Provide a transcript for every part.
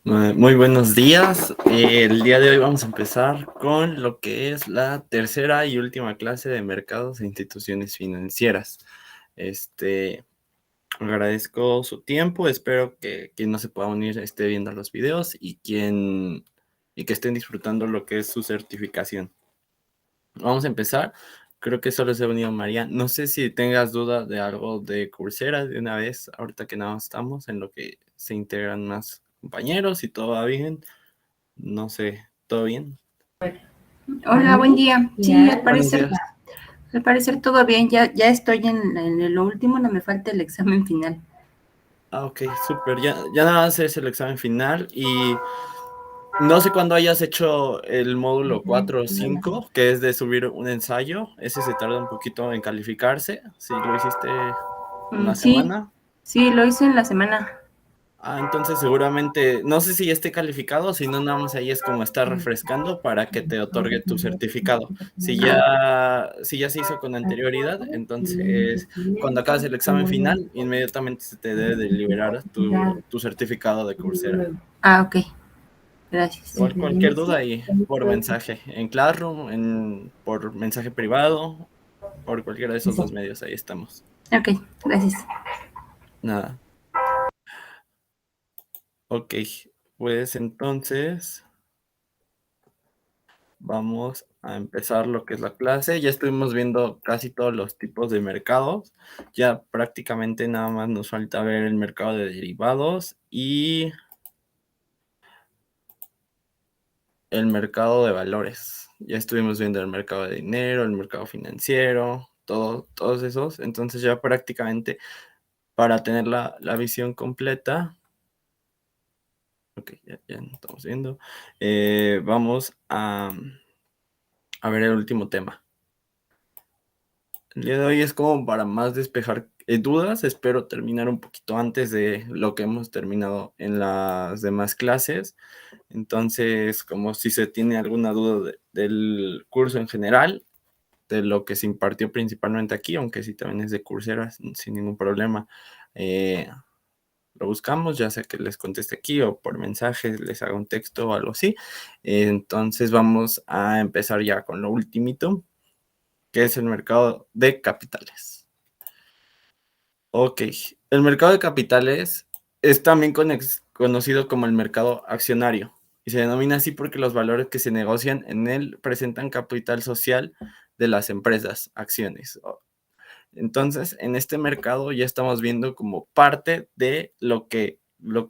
Muy buenos días. El día de hoy vamos a empezar con lo que es la tercera y última clase de mercados e instituciones financieras. Agradezco su tiempo. Espero que quien no se pueda unir esté viendo los videos y que estén disfrutando lo que es su certificación. Vamos a empezar. Creo que solo se ha unido María. No sé si tengas duda de algo de Coursera de una vez, ahorita que nada más estamos en lo que se integran más compañeros y todo va bien. No sé, ¿todo bien? Hola, buen día. Sí, Buenos días. al parecer todo bien. Ya estoy en lo último, no me falta el examen final. Ok, súper. Ya nada más es el examen final y no sé cuándo hayas hecho el módulo 4 o 5, que es de subir un ensayo. Ese se tarda un poquito en calificarse. Si lo hiciste una Sí, semana. sí, lo hice en la semana. Entonces seguramente, no sé si ya esté calificado, si no, nada más ahí es como estar refrescando para que te otorgue tu certificado. Si ya se hizo con anterioridad, entonces cuando acabes el examen final, inmediatamente se te debe de liberar tu certificado de Coursera. Ok, gracias. Igual cualquier duda ahí por mensaje en Classroom, por mensaje privado, por cualquiera de esos dos medios, ahí estamos. Ok, gracias. Nada. Ok, pues entonces vamos a empezar lo que es la clase. Ya estuvimos viendo casi todos los tipos de mercados. Ya prácticamente nada más nos falta ver el mercado de derivados y el mercado de valores. Ya estuvimos viendo el mercado de dinero, el mercado financiero, todos esos. Entonces ya prácticamente para tener la visión completa. Ok, ya no estamos viendo. Vamos a ver el último tema. El día de hoy es como para más despejar dudas. Espero terminar un poquito antes de lo que hemos terminado en las demás clases. Entonces, como si se tiene alguna duda del curso en general, de lo que se impartió principalmente aquí, aunque sí también es de Coursera, sin ningún problema, lo buscamos, ya sea que les conteste aquí o por mensaje, les haga un texto o algo así. Entonces vamos a empezar ya con lo ultimito, que es el mercado de capitales. Ok, el mercado de capitales es también conocido como el mercado accionario y se denomina así porque los valores que se negocian en él presentan capital social de las empresas, acciones. Entonces, en este mercado ya estamos viendo como parte de lo que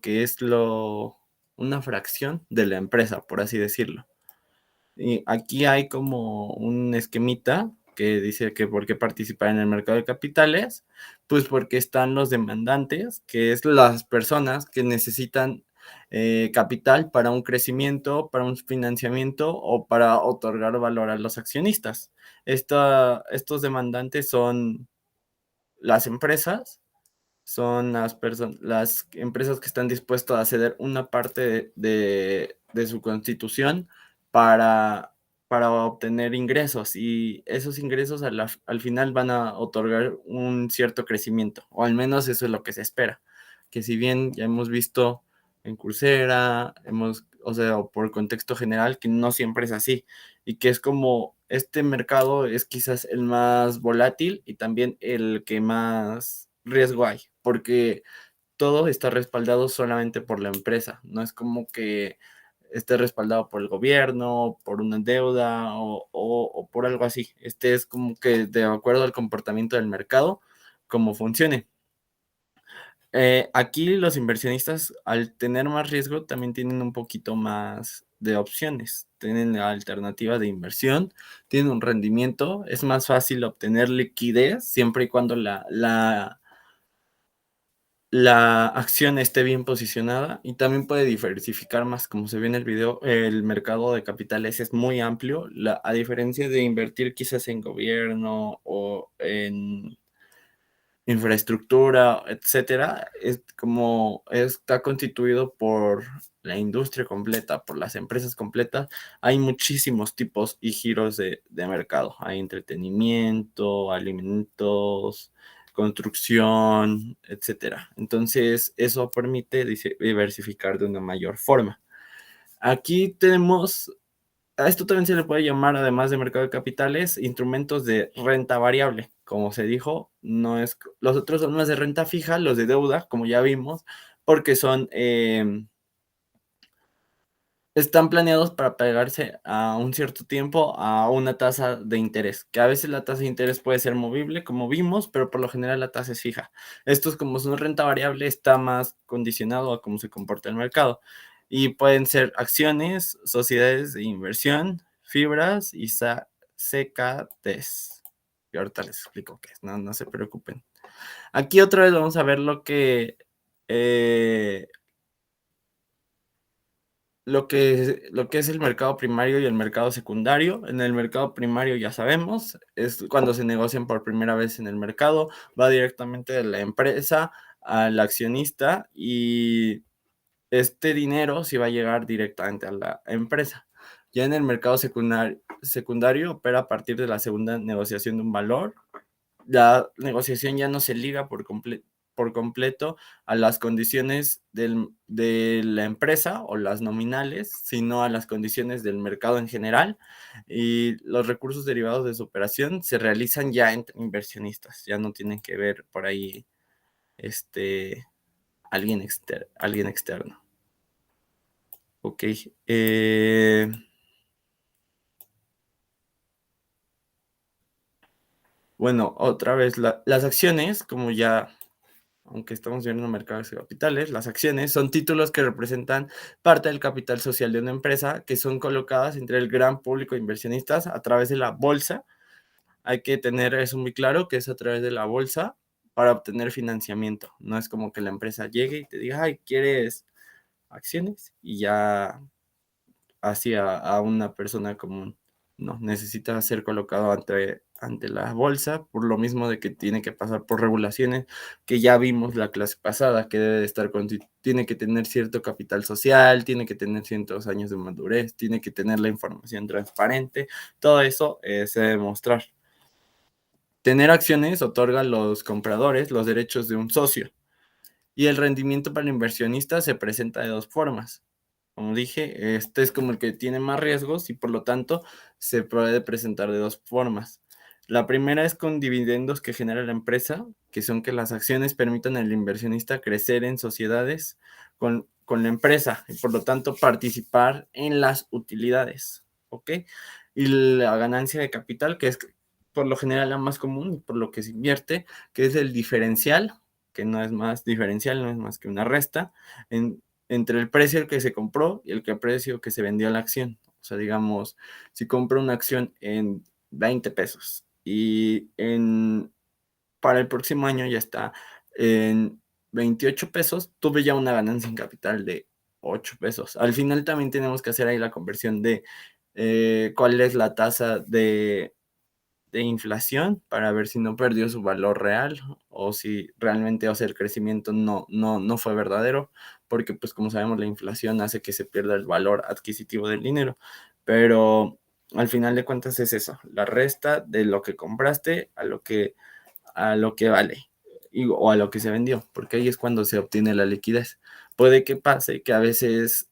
es una fracción de la empresa, por así decirlo. Y aquí hay como un esquemita que dice que por qué participar en el mercado de capitales, pues porque están los demandantes, que es las personas que necesitan capital para un crecimiento, para un financiamiento o para otorgar valor a los accionistas. Estos demandantes son las empresas, son las empresas que están dispuestas a ceder una parte de su constitución para, para obtener ingresos y esos ingresos al final van a otorgar un cierto crecimiento, o al menos eso es lo que se espera, que si bien ya hemos visto en Coursera, o sea, o por contexto general, que no siempre es así y que es como este mercado es quizás el más volátil y también el que más riesgo hay, porque todo está respaldado solamente por la empresa, no es como que esté respaldado por el gobierno, por una deuda o por algo así. Este es como que de acuerdo al comportamiento del mercado, como funcione. Aquí los inversionistas, al tener más riesgo, también tienen un poquito más de opciones. Tienen la alternativa de inversión, tienen un rendimiento, es más fácil obtener liquidez siempre y cuando la acción esté bien posicionada y también puede diversificar más. Como se ve en el video, el mercado de capitales es muy amplio, a diferencia de invertir quizás en gobierno o en infraestructura, etcétera, es como está constituido por la industria completa, por las empresas completas. Hay muchísimos tipos y giros de mercado. Hay entretenimiento, alimentos, construcción, etcétera. Entonces, eso permite diversificar de una mayor forma. Aquí tenemos, a esto también se le puede llamar, además de mercado de capitales, instrumentos de renta variable. Como se dijo, no es, los otros son más de renta fija, los de deuda, como ya vimos, porque son están planeados para pegarse a un cierto tiempo a una tasa de interés, que a veces la tasa de interés puede ser movible, como vimos, pero por lo general la tasa es fija. Estos, como son renta variable, está más condicionado a cómo se comporta el mercado. Y pueden ser acciones, sociedades de inversión, fibras y CKTs. Y ahorita les explico qué es, no se preocupen. Aquí otra vez vamos a ver eh, lo que es el mercado primario y el mercado secundario. En el mercado primario ya sabemos, es cuando se negocian por primera vez en el mercado, va directamente de la empresa al accionista y este dinero sí va a llegar directamente a la empresa. Ya en el mercado secundario opera a partir de la segunda negociación de un valor. La negociación ya no se liga por completo a las condiciones de la empresa o las nominales, sino a las condiciones del mercado en general, y los recursos derivados de su operación se realizan ya entre inversionistas, ya no tienen que ver por ahí alguien externo. Ok. Bueno, otra vez, las acciones, como ya, aunque estamos viendo mercados de capitales, las acciones son títulos que representan parte del capital social de una empresa que son colocadas entre el gran público de inversionistas a través de la bolsa. Hay que tener eso muy claro, que es a través de la bolsa para obtener financiamiento. No es como que la empresa llegue y te diga, ay, ¿quieres acciones? Y ya así a una persona común. No, necesita ser colocado ante la bolsa, por lo mismo de que tiene que pasar por regulaciones que ya vimos la clase pasada, que debe de estar tiene que tener cierto capital social, tiene que tener ciertos años de madurez, tiene que tener la información transparente, todo eso se debe mostrar. Tener acciones otorga a los compradores los derechos de un socio y el rendimiento para el inversionista se presenta de dos formas. Como dije, este es como el que tiene más riesgos y por lo tanto se puede presentar de dos formas. La primera es con dividendos que genera la empresa, que son que las acciones permitan al inversionista crecer en sociedades con la empresa y por lo tanto participar en las utilidades, ¿ok? Y la ganancia de capital, que es por lo general la más común y por lo que se invierte, que es el diferencial, que no es más diferencial, no es más que una resta, entre el precio al que se compró y el precio que se vendió la acción. O sea, digamos, si compro una acción en 20 pesos y para el próximo año ya está en 28 pesos, tuve ya una ganancia en capital de 8 pesos. Al final también tenemos que hacer ahí la conversión de cuál es la tasa de inflación para ver si no perdió su valor real o si realmente, o sea, el crecimiento no fue verdadero, porque pues como sabemos la inflación hace que se pierda el valor adquisitivo del dinero, pero al final de cuentas es eso, la resta de lo que compraste a lo que vale o a lo que se vendió, porque ahí es cuando se obtiene la liquidez. Puede que pase que a veces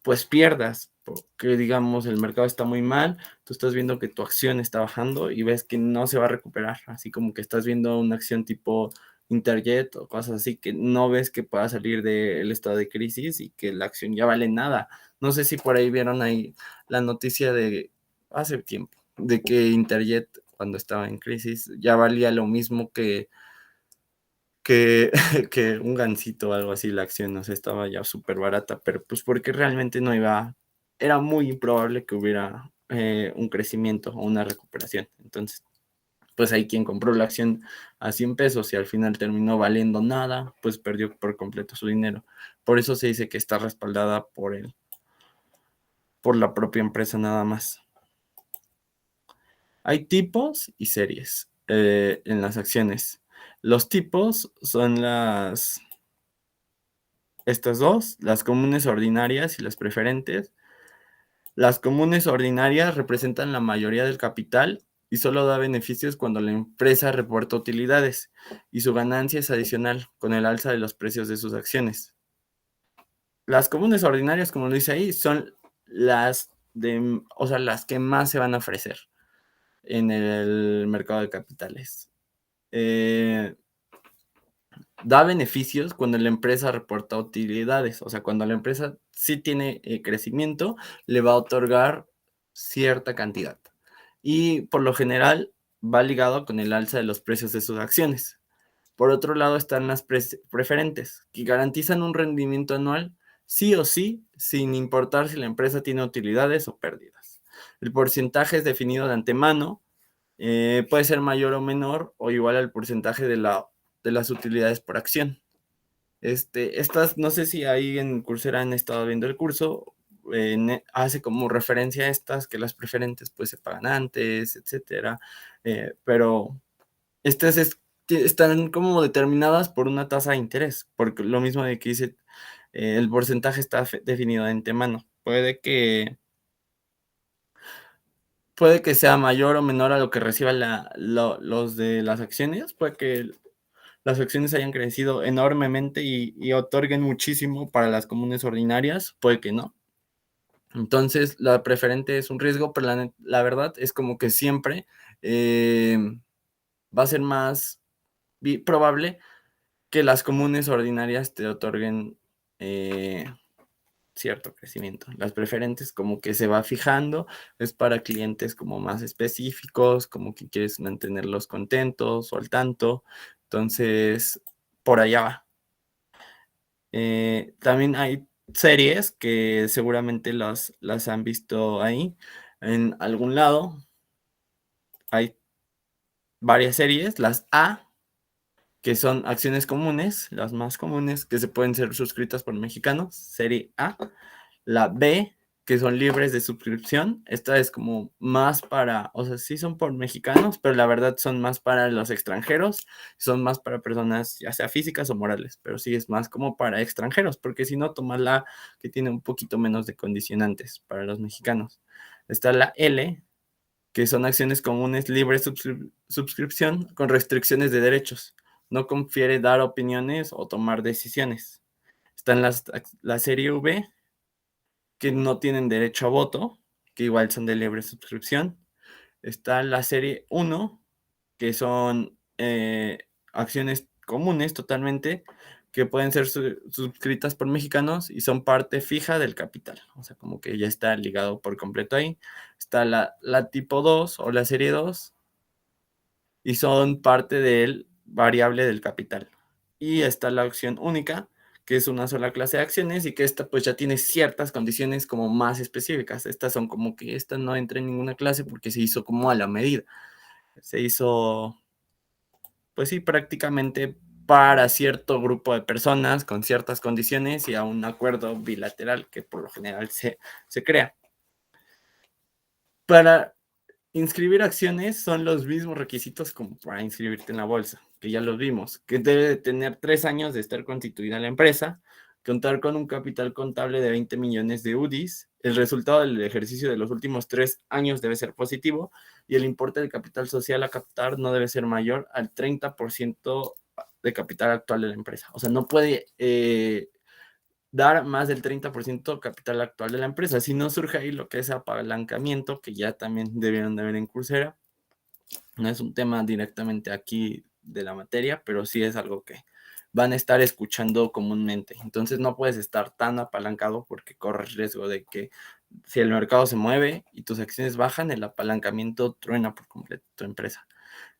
pues pierdas, porque digamos el mercado está muy mal, tú estás viendo que tu acción está bajando y ves que no se va a recuperar, así como que estás viendo una acción tipo Interjet o cosas así que no ves que pueda salir del estado de crisis y que la acción ya vale nada. No sé si por ahí vieron ahí la noticia de hace tiempo, de que Interjet cuando estaba en crisis ya valía lo mismo que, que un gansito o algo así la acción, no sé, estaba ya súper barata, pero pues porque realmente no iba, era muy improbable que hubiera un crecimiento o una recuperación. Entonces, pues ahí quien compró la acción a 100 pesos y al final terminó valiendo nada, pues perdió por completo su dinero. Por eso se dice que está respaldada por la propia empresa nada más. Hay tipos y series en las acciones. Los tipos son estas dos, las comunes ordinarias y las preferentes. Las comunes ordinarias representan la mayoría del capital y solo da beneficios cuando la empresa reporta utilidades y su ganancia es adicional con el alza de los precios de sus acciones. Las comunes ordinarias, como lo dice ahí, son las las que más se van a ofrecer en el mercado de capitales. Da beneficios cuando la empresa reporta utilidades, o sea, cuando la empresa sí tiene crecimiento, le va a otorgar cierta cantidad. Y por lo general va ligado con el alza de los precios de sus acciones. Por otro lado están las preferentes, que garantizan un rendimiento anual sí o sí, sin importar si la empresa tiene utilidades o pérdidas. El porcentaje es definido de antemano, puede ser mayor o menor o igual al porcentaje de las utilidades por acción. Estas, no sé si ahí en Coursera han estado viendo el curso, hace como referencia a estas, que las preferentes pues se pagan antes, etcétera, pero estas están como determinadas por una tasa de interés, porque lo mismo de que dice, el porcentaje está definido de antemano. Puede que sea mayor o menor a lo que reciban los de las acciones, puede que las acciones hayan crecido enormemente y otorguen muchísimo para las comunes ordinarias, puede que no. Entonces, la preferente es un riesgo, pero la verdad es como que siempre va a ser más probable que las comunes ordinarias te otorguen cierto crecimiento. Las preferentes como que se va fijando, es para clientes como más específicos, como que quieres mantenerlos contentos o al tanto. Entonces, por allá va. También hay series que seguramente las han visto ahí en algún lado. Hay varias series, las A, que son acciones comunes, las más comunes que se pueden ser suscritas por mexicanos, serie A. La B, que son libres de suscripción, esta es como más para, o sea, sí son por mexicanos, pero la verdad son más para los extranjeros, son más para personas ya sea físicas o morales, pero sí es más como para extranjeros, porque si no, toma la que tiene un poquito menos de condicionantes para los mexicanos. Está la L, que son acciones comunes libres de suscripción con restricciones de derechos. No confiere dar opiniones o tomar decisiones. Están la serie V, que no tienen derecho a voto, que igual son de libre suscripción. Está la serie 1, que son acciones comunes totalmente, que pueden ser suscritas por mexicanos y son parte fija del capital. O sea, como que ya está ligado por completo ahí. Está la tipo 2 o la serie 2 y son parte del variable del capital. Y está la acción única, que es una sola clase de acciones y que esta pues ya tiene ciertas condiciones como más específicas. Estas son como que esta no entra en ninguna clase porque se hizo como a la medida. Se hizo, pues sí, prácticamente para cierto grupo de personas con ciertas condiciones y a un acuerdo bilateral que por lo general se crea. Para inscribir acciones son los mismos requisitos como para inscribirte en la bolsa, que ya los vimos, que debe de tener 3 años de estar constituida la empresa, contar con un capital contable de 20 millones de UDIs, el resultado del ejercicio de los últimos 3 años debe ser positivo y el importe del capital social a captar no debe ser mayor al 30% de capital actual de la empresa. O sea, no puede dar más del 30% capital actual de la empresa. Si no surge ahí lo que es apalancamiento, que ya también debieron de ver en Coursera. No es un tema directamente aquí de la materia, pero sí es algo que van a estar escuchando comúnmente. Entonces no puedes estar tan apalancado porque corres riesgo de que si el mercado se mueve y tus acciones bajan, el apalancamiento truena por completo tu empresa.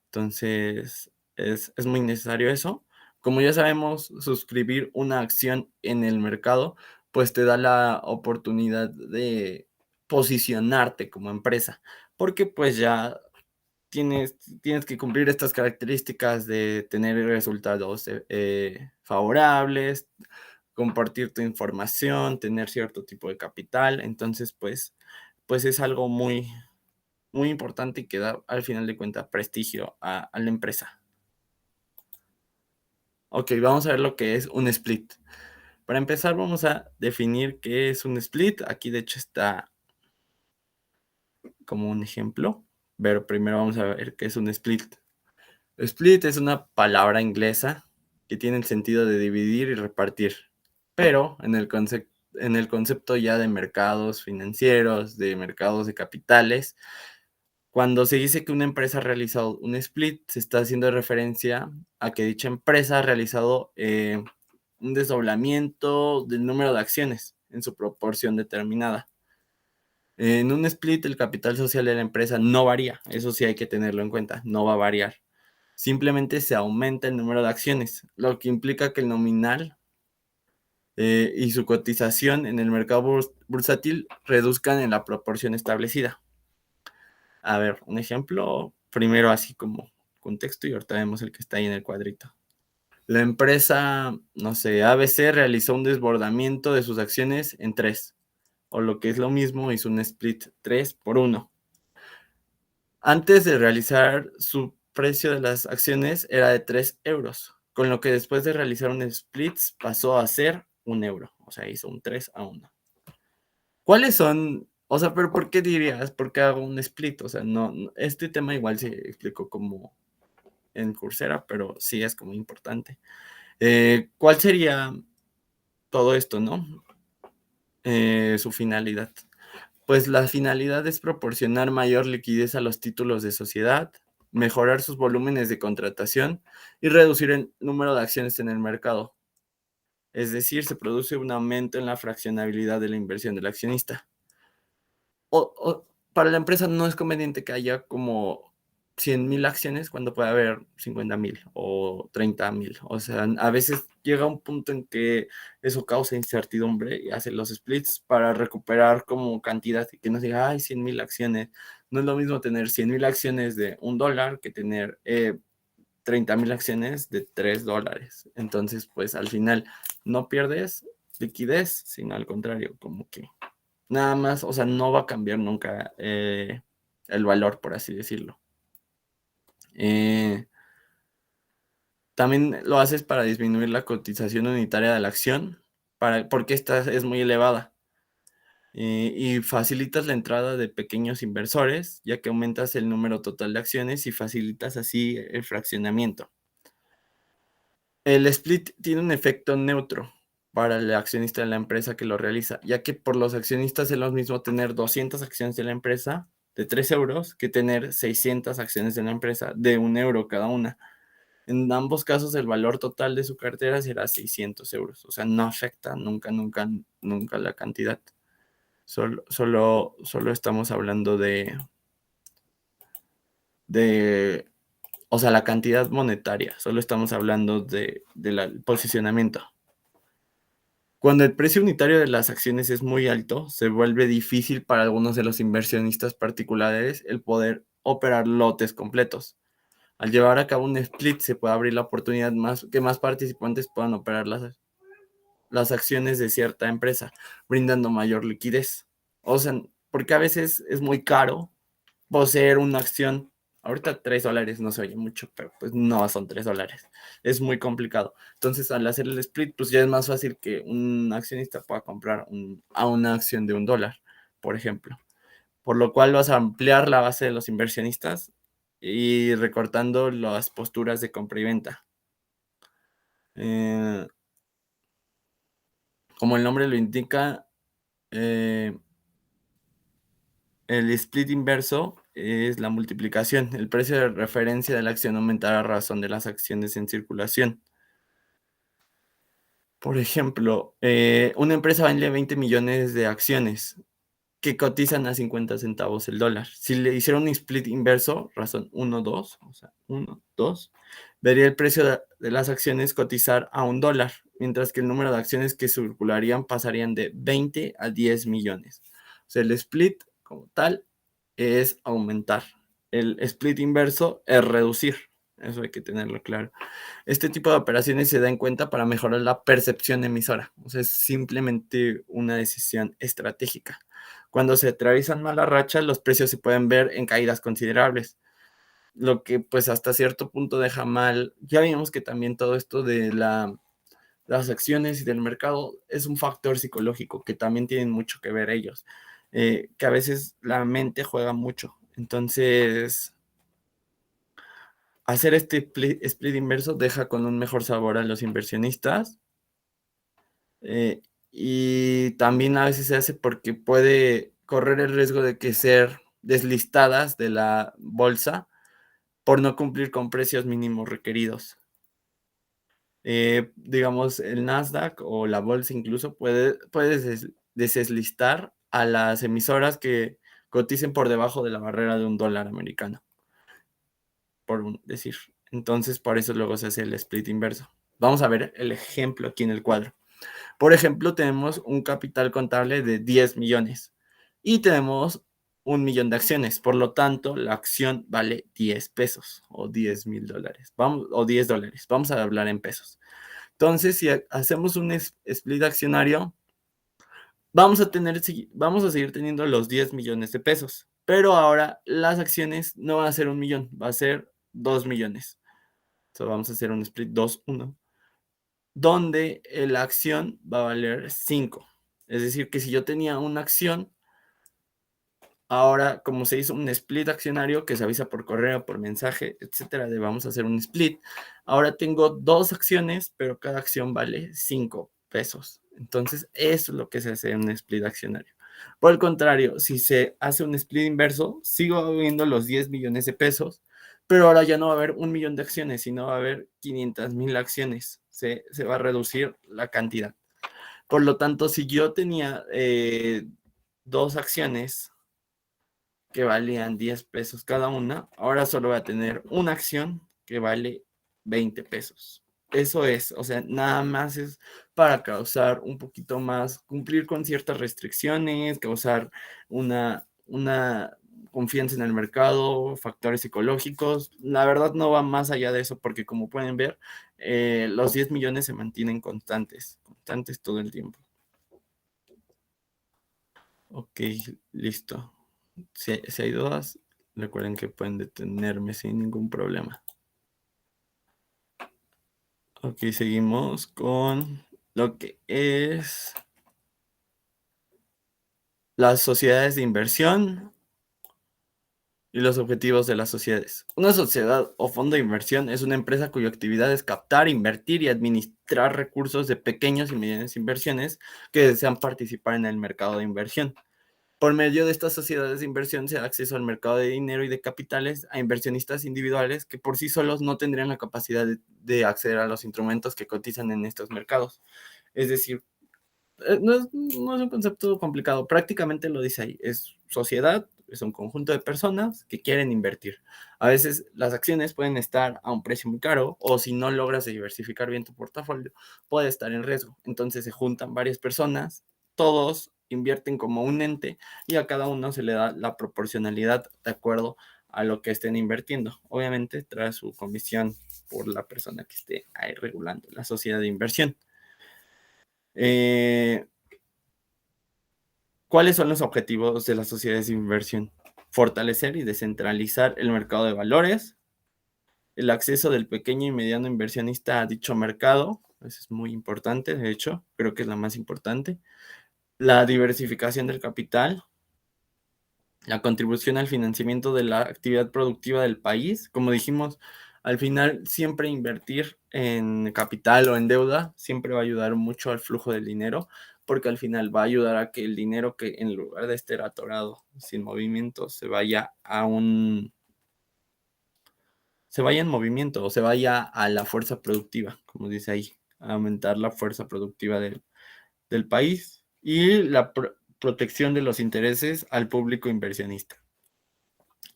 Entonces es muy necesario eso. Como ya sabemos, suscribir una acción en el mercado, pues te da la oportunidad de posicionarte como empresa, porque pues ya tienes que cumplir estas características de tener resultados favorables, compartir tu información, tener cierto tipo de capital. Entonces, pues es algo muy, muy importante y que da al final de cuentas prestigio a la empresa. Ok, vamos a ver lo que es un split. Para empezar, vamos a definir qué es un split. Aquí, de hecho, está como un ejemplo. Pero primero vamos a ver qué es un split. Split es una palabra inglesa que tiene el sentido de dividir y repartir, pero en el concepto ya de mercados financieros, de mercados de capitales, cuando se dice que una empresa ha realizado un split, se está haciendo referencia a que dicha empresa ha realizado un desdoblamiento del número de acciones en su proporción determinada. En un split, el capital social de la empresa no varía, eso sí hay que tenerlo en cuenta, no va a variar. Simplemente se aumenta el número de acciones, lo que implica que el nominal y su cotización en el mercado bursátil reduzcan en la proporción establecida. A ver, un ejemplo, primero así como contexto y ahorita vemos el que está ahí en el cuadrito. La empresa, no sé, ABC realizó un desbordamiento de sus acciones en 3, o lo que es lo mismo, hizo un split 3-1. Antes de realizar su precio de las acciones era de 3 euros, con lo que después de realizar un split pasó a ser 1 euro, o sea, hizo un 3-1. ¿Cuáles son? O sea, pero ¿por qué dirías? ¿Por qué hago un split? O sea, este tema igual se explicó como en Coursera, pero sí es como importante. ¿Cuál sería todo esto, no? Su finalidad. Pues la finalidad es proporcionar mayor liquidez a los títulos de sociedad, mejorar sus volúmenes de contratación y reducir el número de acciones en el mercado. Es decir, se produce un aumento en la fraccionabilidad de la inversión del accionista. Para la empresa no es conveniente que haya como 100,000 acciones cuando puede haber 50,000 o 30,000. O sea, a veces llega un punto en que eso causa incertidumbre y hace los splits para recuperar como cantidad y que no diga, ay, 100,000 acciones. No es lo mismo tener 100,000 acciones de $1 que tener 30,000 acciones de $3. Entonces, pues al final no pierdes liquidez, sino al contrario, como que nada más, o sea, no va a cambiar nunca el valor, por así decirlo. También lo haces para disminuir la cotización unitaria de la acción, porque esta es muy elevada. Y facilitas la entrada de pequeños inversores, ya que aumentas el número total de acciones y facilitas así el fraccionamiento. El split tiene un efecto neutro para el accionista de la empresa que lo realiza, ya que por los accionistas es lo mismo tener 200 acciones de la empresa de 3 euros que tener 600 acciones de la empresa de 1 euro cada una. En ambos casos el valor total de su cartera será 600 euros, o sea, no afecta nunca, nunca, nunca la cantidad. Solo estamos hablando de, o sea, la cantidad monetaria, solo estamos hablando del posicionamiento. Cuando el precio unitario de las acciones es muy alto, se vuelve difícil para algunos de los inversionistas particulares el poder operar lotes completos. Al llevar a cabo un split se puede abrir la oportunidad que más participantes puedan operar las acciones de cierta empresa, brindando mayor liquidez. O sea, porque a veces es muy caro poseer una acción. Ahorita $3 no se oye mucho, pero pues no son $3. Es muy complicado. Entonces, al hacer el split, pues ya es más fácil que un accionista pueda comprar a una acción de $1, por ejemplo. Por lo cual vas a ampliar la base de los inversionistas y recortando las posturas de compra y venta. Como el nombre lo indica, el split inverso es la multiplicación. El precio de referencia de la acción aumentará a razón de las acciones en circulación. Por ejemplo, una empresa vende 20 millones de acciones que cotizan a 50 centavos el dólar. Si le hiciera un split inverso, razón 1-2, o sea, 1-2, vería el precio de las acciones cotizar a $1, mientras que el número de acciones que circularían pasarían de 20 a 10 millones. O sea, el split como tal es aumentar. El split inverso es reducir. Eso hay que tenerlo claro. Este tipo de operaciones se da en cuenta para mejorar la percepción emisora. O sea, es simplemente una decisión estratégica. Cuando se atraviesan malas rachas, los precios se pueden ver en caídas considerables, lo que pues hasta cierto punto deja mal. Ya vimos que también todo esto de las acciones y del mercado es un factor psicológico que también tienen mucho que ver ellos, que a veces la mente juega mucho. Entonces, hacer este split inverso deja con un mejor sabor a los inversionistas. Y también a veces se hace porque puede correr el riesgo de que ser deslistadas de la bolsa por no cumplir con precios mínimos requeridos. Digamos, el Nasdaq o la bolsa incluso puede deslistar a las emisoras que coticen por debajo de la barrera de $1 americano, decir. Entonces, por eso luego se hace el split inverso. Vamos a ver el ejemplo aquí en el cuadro. Por ejemplo, tenemos un capital contable de 10 millones y tenemos 1 millón de acciones. Por lo tanto, la acción vale 10 pesos o $10,000. O $10. Vamos a hablar en pesos. Entonces, si hacemos un split accionario, vamos a seguir teniendo los 10 millones de pesos. Pero ahora las acciones no van a ser 1 millón, va a ser 2 millones. Entonces vamos a hacer un split 2-1, donde la acción va a valer 5. Es decir, que si yo tenía una acción, ahora como se hizo un split accionario que se avisa por correo, por mensaje, etcétera, de vamos a hacer un split, ahora tengo 2 acciones, pero cada acción vale 5 pesos. Entonces, eso es lo que se hace en un split accionario. Por el contrario, si se hace un split inverso, sigo habiendo los 10 millones de pesos, pero ahora ya no va a haber 1 millón de acciones, sino va a haber 500,000 acciones. Se va a reducir la cantidad. Por lo tanto, si yo tenía 2 acciones que valían 10 pesos cada una, ahora solo voy a tener una acción que vale 20 pesos. Eso es, o sea, nada más es para causar un poquito más, cumplir con ciertas restricciones, causar una confianza en el mercado, factores psicológicos. La verdad no va más allá de eso porque como pueden ver, los 10 millones se mantienen constantes todo el tiempo. Ok, listo. Si hay dudas, recuerden que pueden detenerme sin ningún problema. Ok, seguimos con lo que es las sociedades de inversión y los objetivos de las sociedades. Una sociedad o fondo de inversión es una empresa cuya actividad es captar, invertir y administrar recursos de pequeñas y medianas inversiones que desean participar en el mercado de inversión. Por medio de estas sociedades de inversión se da acceso al mercado de dinero y de capitales a inversionistas individuales que por sí solos no tendrían la capacidad de acceder a los instrumentos que cotizan en estos mercados. Es decir, no es un concepto complicado, prácticamente lo dice ahí, es sociedad, es un conjunto de personas que quieren invertir. A veces las acciones pueden estar a un precio muy caro o si no logras diversificar bien tu portafolio, puede estar en riesgo. Entonces se juntan varias personas, todos invierten como un ente y a cada uno se le da la proporcionalidad de acuerdo a lo que estén invirtiendo. Obviamente trae su comisión por la persona que esté ahí regulando la sociedad de inversión. ¿Cuáles son los objetivos de las sociedades de inversión? Fortalecer y descentralizar el mercado de valores, el acceso del pequeño y mediano inversionista a dicho mercado, eso es muy importante, de hecho, creo que es la más importante, la diversificación del capital, la contribución al financiamiento de la actividad productiva del país. Como dijimos, al final siempre invertir en capital o en deuda siempre va a ayudar mucho al flujo del dinero, porque al final va a ayudar a que el dinero que en lugar de estar atorado sin movimiento se vaya en movimiento o se vaya a la fuerza productiva, como dice ahí, a aumentar la fuerza productiva del país y la protección de los intereses al público inversionista.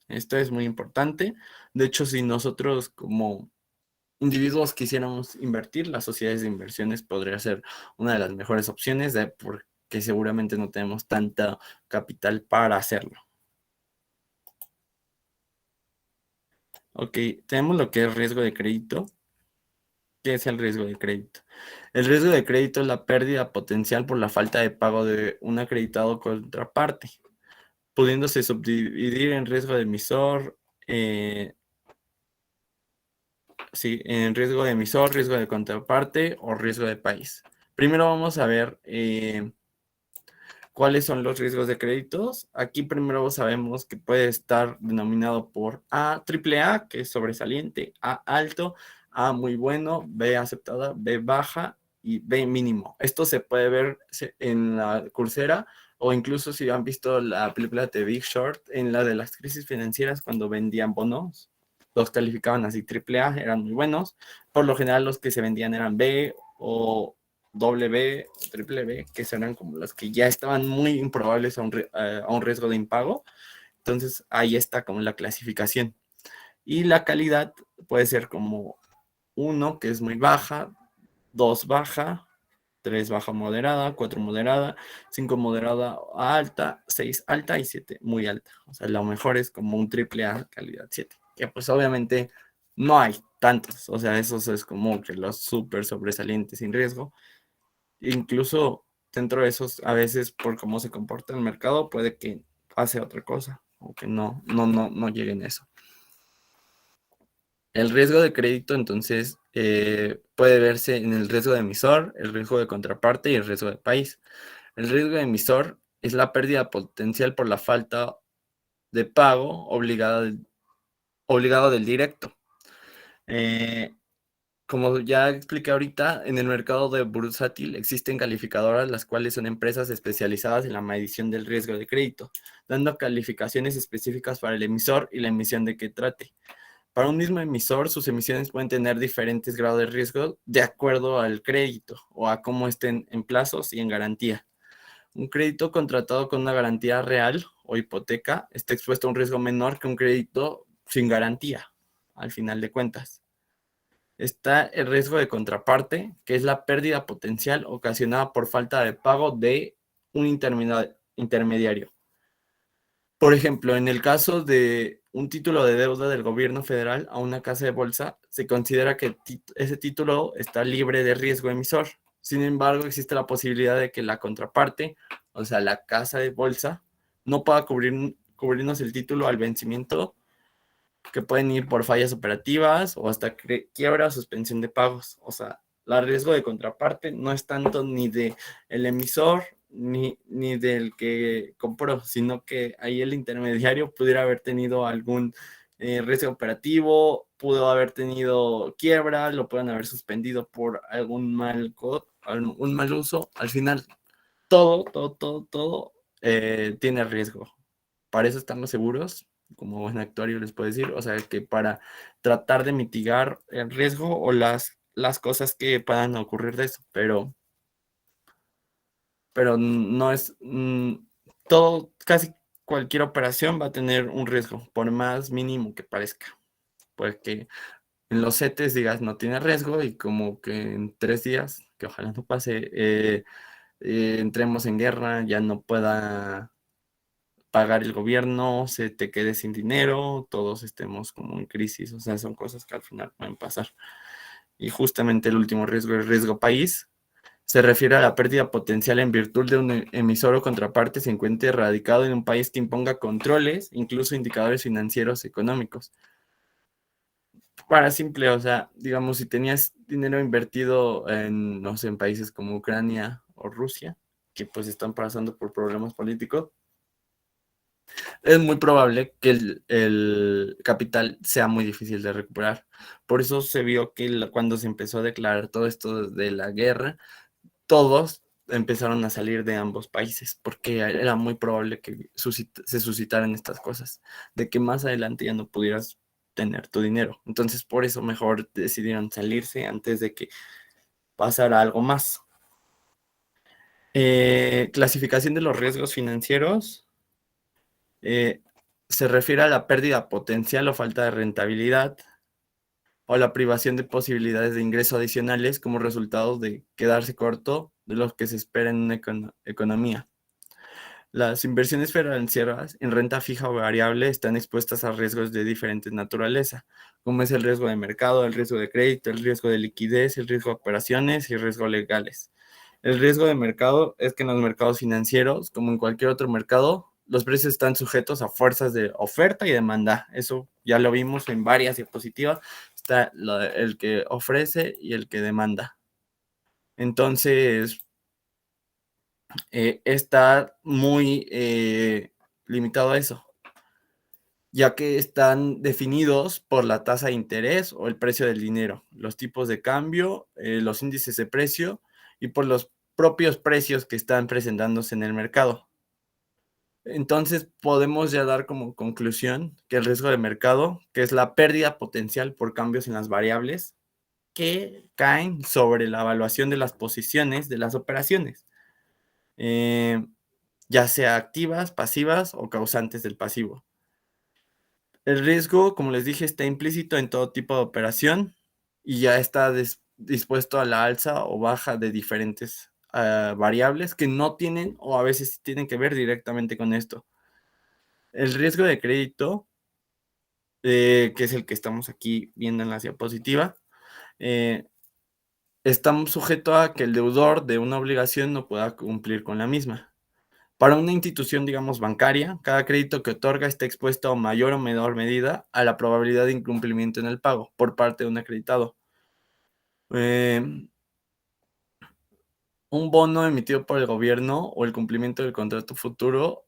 Esto es muy importante. De hecho, si nosotros como individuos quisiéramos invertir, las sociedades de inversiones podría ser una de las mejores opciones porque seguramente no tenemos tanta capital para hacerlo. Ok, tenemos lo que es riesgo de crédito. ¿Qué es el riesgo de crédito? El riesgo de crédito es la pérdida potencial por la falta de pago de un acreditado contraparte, pudiéndose subdividir en riesgo de emisor, sí, en riesgo de emisor, riesgo de contraparte o riesgo de país. Primero vamos a ver ¿Cuáles son los riesgos de créditos? Aquí primero sabemos que puede estar denominado por A, triple A, que es sobresaliente, A alto, A muy bueno, B aceptada, B baja y B mínimo. Esto se puede ver en la Coursera o incluso si han visto la película de Big Short, en la de las crisis financieras cuando vendían bonos, los calificaban así triple A, eran muy buenos. Por lo general los que se vendían eran B o doble B, triple B, que serán como las que ya estaban muy improbables a un riesgo de impago. Entonces ahí está como la clasificación. Y la calidad puede ser como 1, que es muy baja, 2 baja, 3 baja moderada, 4 moderada, 5 moderada a alta, 6 alta y 7 muy alta. O sea, lo mejor es como un triple A calidad 7, que pues obviamente no hay tantos. O sea, esos es como que los súper sobresalientes sin riesgo. Incluso dentro de esos, a veces por cómo se comporta el mercado, puede que pase otra cosa o que no lleguen a eso. El riesgo de crédito, entonces, puede verse en el riesgo de emisor, el riesgo de contraparte y el riesgo de país. El riesgo de emisor es la pérdida potencial por la falta de pago obligado del directo. Como ya expliqué ahorita, en el mercado de bursátil existen calificadoras, las cuales son empresas especializadas en la medición del riesgo de crédito, dando calificaciones específicas para el emisor y la emisión de que trate. Para un mismo emisor, sus emisiones pueden tener diferentes grados de riesgo de acuerdo al crédito o a cómo estén en plazos y en garantía. Un crédito contratado con una garantía real o hipoteca está expuesto a un riesgo menor que un crédito sin garantía, al final de cuentas. Está el riesgo de contraparte, que es la pérdida potencial ocasionada por falta de pago de un intermediario. Por ejemplo, en el caso de un título de deuda del gobierno federal a una casa de bolsa, se considera que ese título está libre de riesgo emisor. Sin embargo, existe la posibilidad de que la contraparte, o sea, la casa de bolsa, no pueda cubrirnos el título al vencimiento, que pueden ir por fallas operativas o hasta quiebra o suspensión de pagos. O sea, el riesgo de contraparte no es tanto ni de el emisor ni del que compró, sino que ahí el intermediario pudiera haber tenido algún riesgo operativo, pudo haber tenido quiebra, lo pueden haber suspendido por algún un mal uso. Al final, todo tiene riesgo. Para eso estamos seguros, como buen actuario les puedo decir, o sea, que para tratar de mitigar el riesgo o las cosas que puedan ocurrir de eso, pero no es, todo, casi cualquier operación va a tener un riesgo, por más mínimo que parezca, porque en los CETES digas no tiene riesgo y como que en 3 días, que ojalá no pase, entremos en guerra, ya no pueda pagar el gobierno, se te quede sin dinero, todos estemos como en crisis, o sea, son cosas que al final pueden pasar. Y justamente el último riesgo, el riesgo país, se refiere a la pérdida potencial en virtud de un emisor o contraparte se encuentre radicado en un país que imponga controles, incluso indicadores financieros económicos. Para simple, o sea, digamos, si tenías dinero invertido en, no sé, en países como Ucrania o Rusia, que pues están pasando por problemas políticos, es muy probable que el capital sea muy difícil de recuperar. Por eso se vio que cuando se empezó a declarar todo esto de la guerra, todos empezaron a salir de ambos países, porque era muy probable que se suscitaran estas cosas, de que más adelante ya no pudieras tener tu dinero. Entonces, por eso mejor decidieron salirse antes de que pasara algo más. Clasificación de los riesgos financieros. Eh, Se refiere a la pérdida potencial o falta de rentabilidad o la privación de posibilidades de ingreso adicionales como resultado de quedarse corto de lo que se espera en una economía. Las inversiones financieras en renta fija o variable están expuestas a riesgos de diferente naturaleza, como es el riesgo de mercado, el riesgo de crédito, el riesgo de liquidez, el riesgo de operaciones y el riesgo legales. El riesgo de mercado es que en los mercados financieros, como en cualquier otro mercado, los precios están sujetos a fuerzas de oferta y demanda. Eso ya lo vimos en varias diapositivas. Está el que ofrece y el que demanda. Entonces, está muy limitado a eso, ya que están definidos por la tasa de interés o el precio del dinero, los tipos de cambio, los índices de precio y por los propios precios que están presentándose en el mercado. Entonces podemos ya dar como conclusión que el riesgo de mercado, que es la pérdida potencial por cambios en las variables que caen sobre la evaluación de las posiciones de las operaciones, ya sea activas, pasivas o causantes del pasivo. El riesgo, como les dije, está implícito en todo tipo de operación y ya está dispuesto a la alza o baja de diferentes variables que no tienen o a veces tienen que ver directamente con esto. El riesgo de crédito, que es el que estamos aquí viendo en la diapositiva, está sujeto a que el deudor de una obligación no pueda cumplir con la misma. Para una institución, digamos, bancaria, cada crédito que otorga está expuesto a mayor o menor medida a la probabilidad de incumplimiento en el pago por parte de un acreditado. Un bono emitido por el gobierno o el cumplimiento del contrato futuro,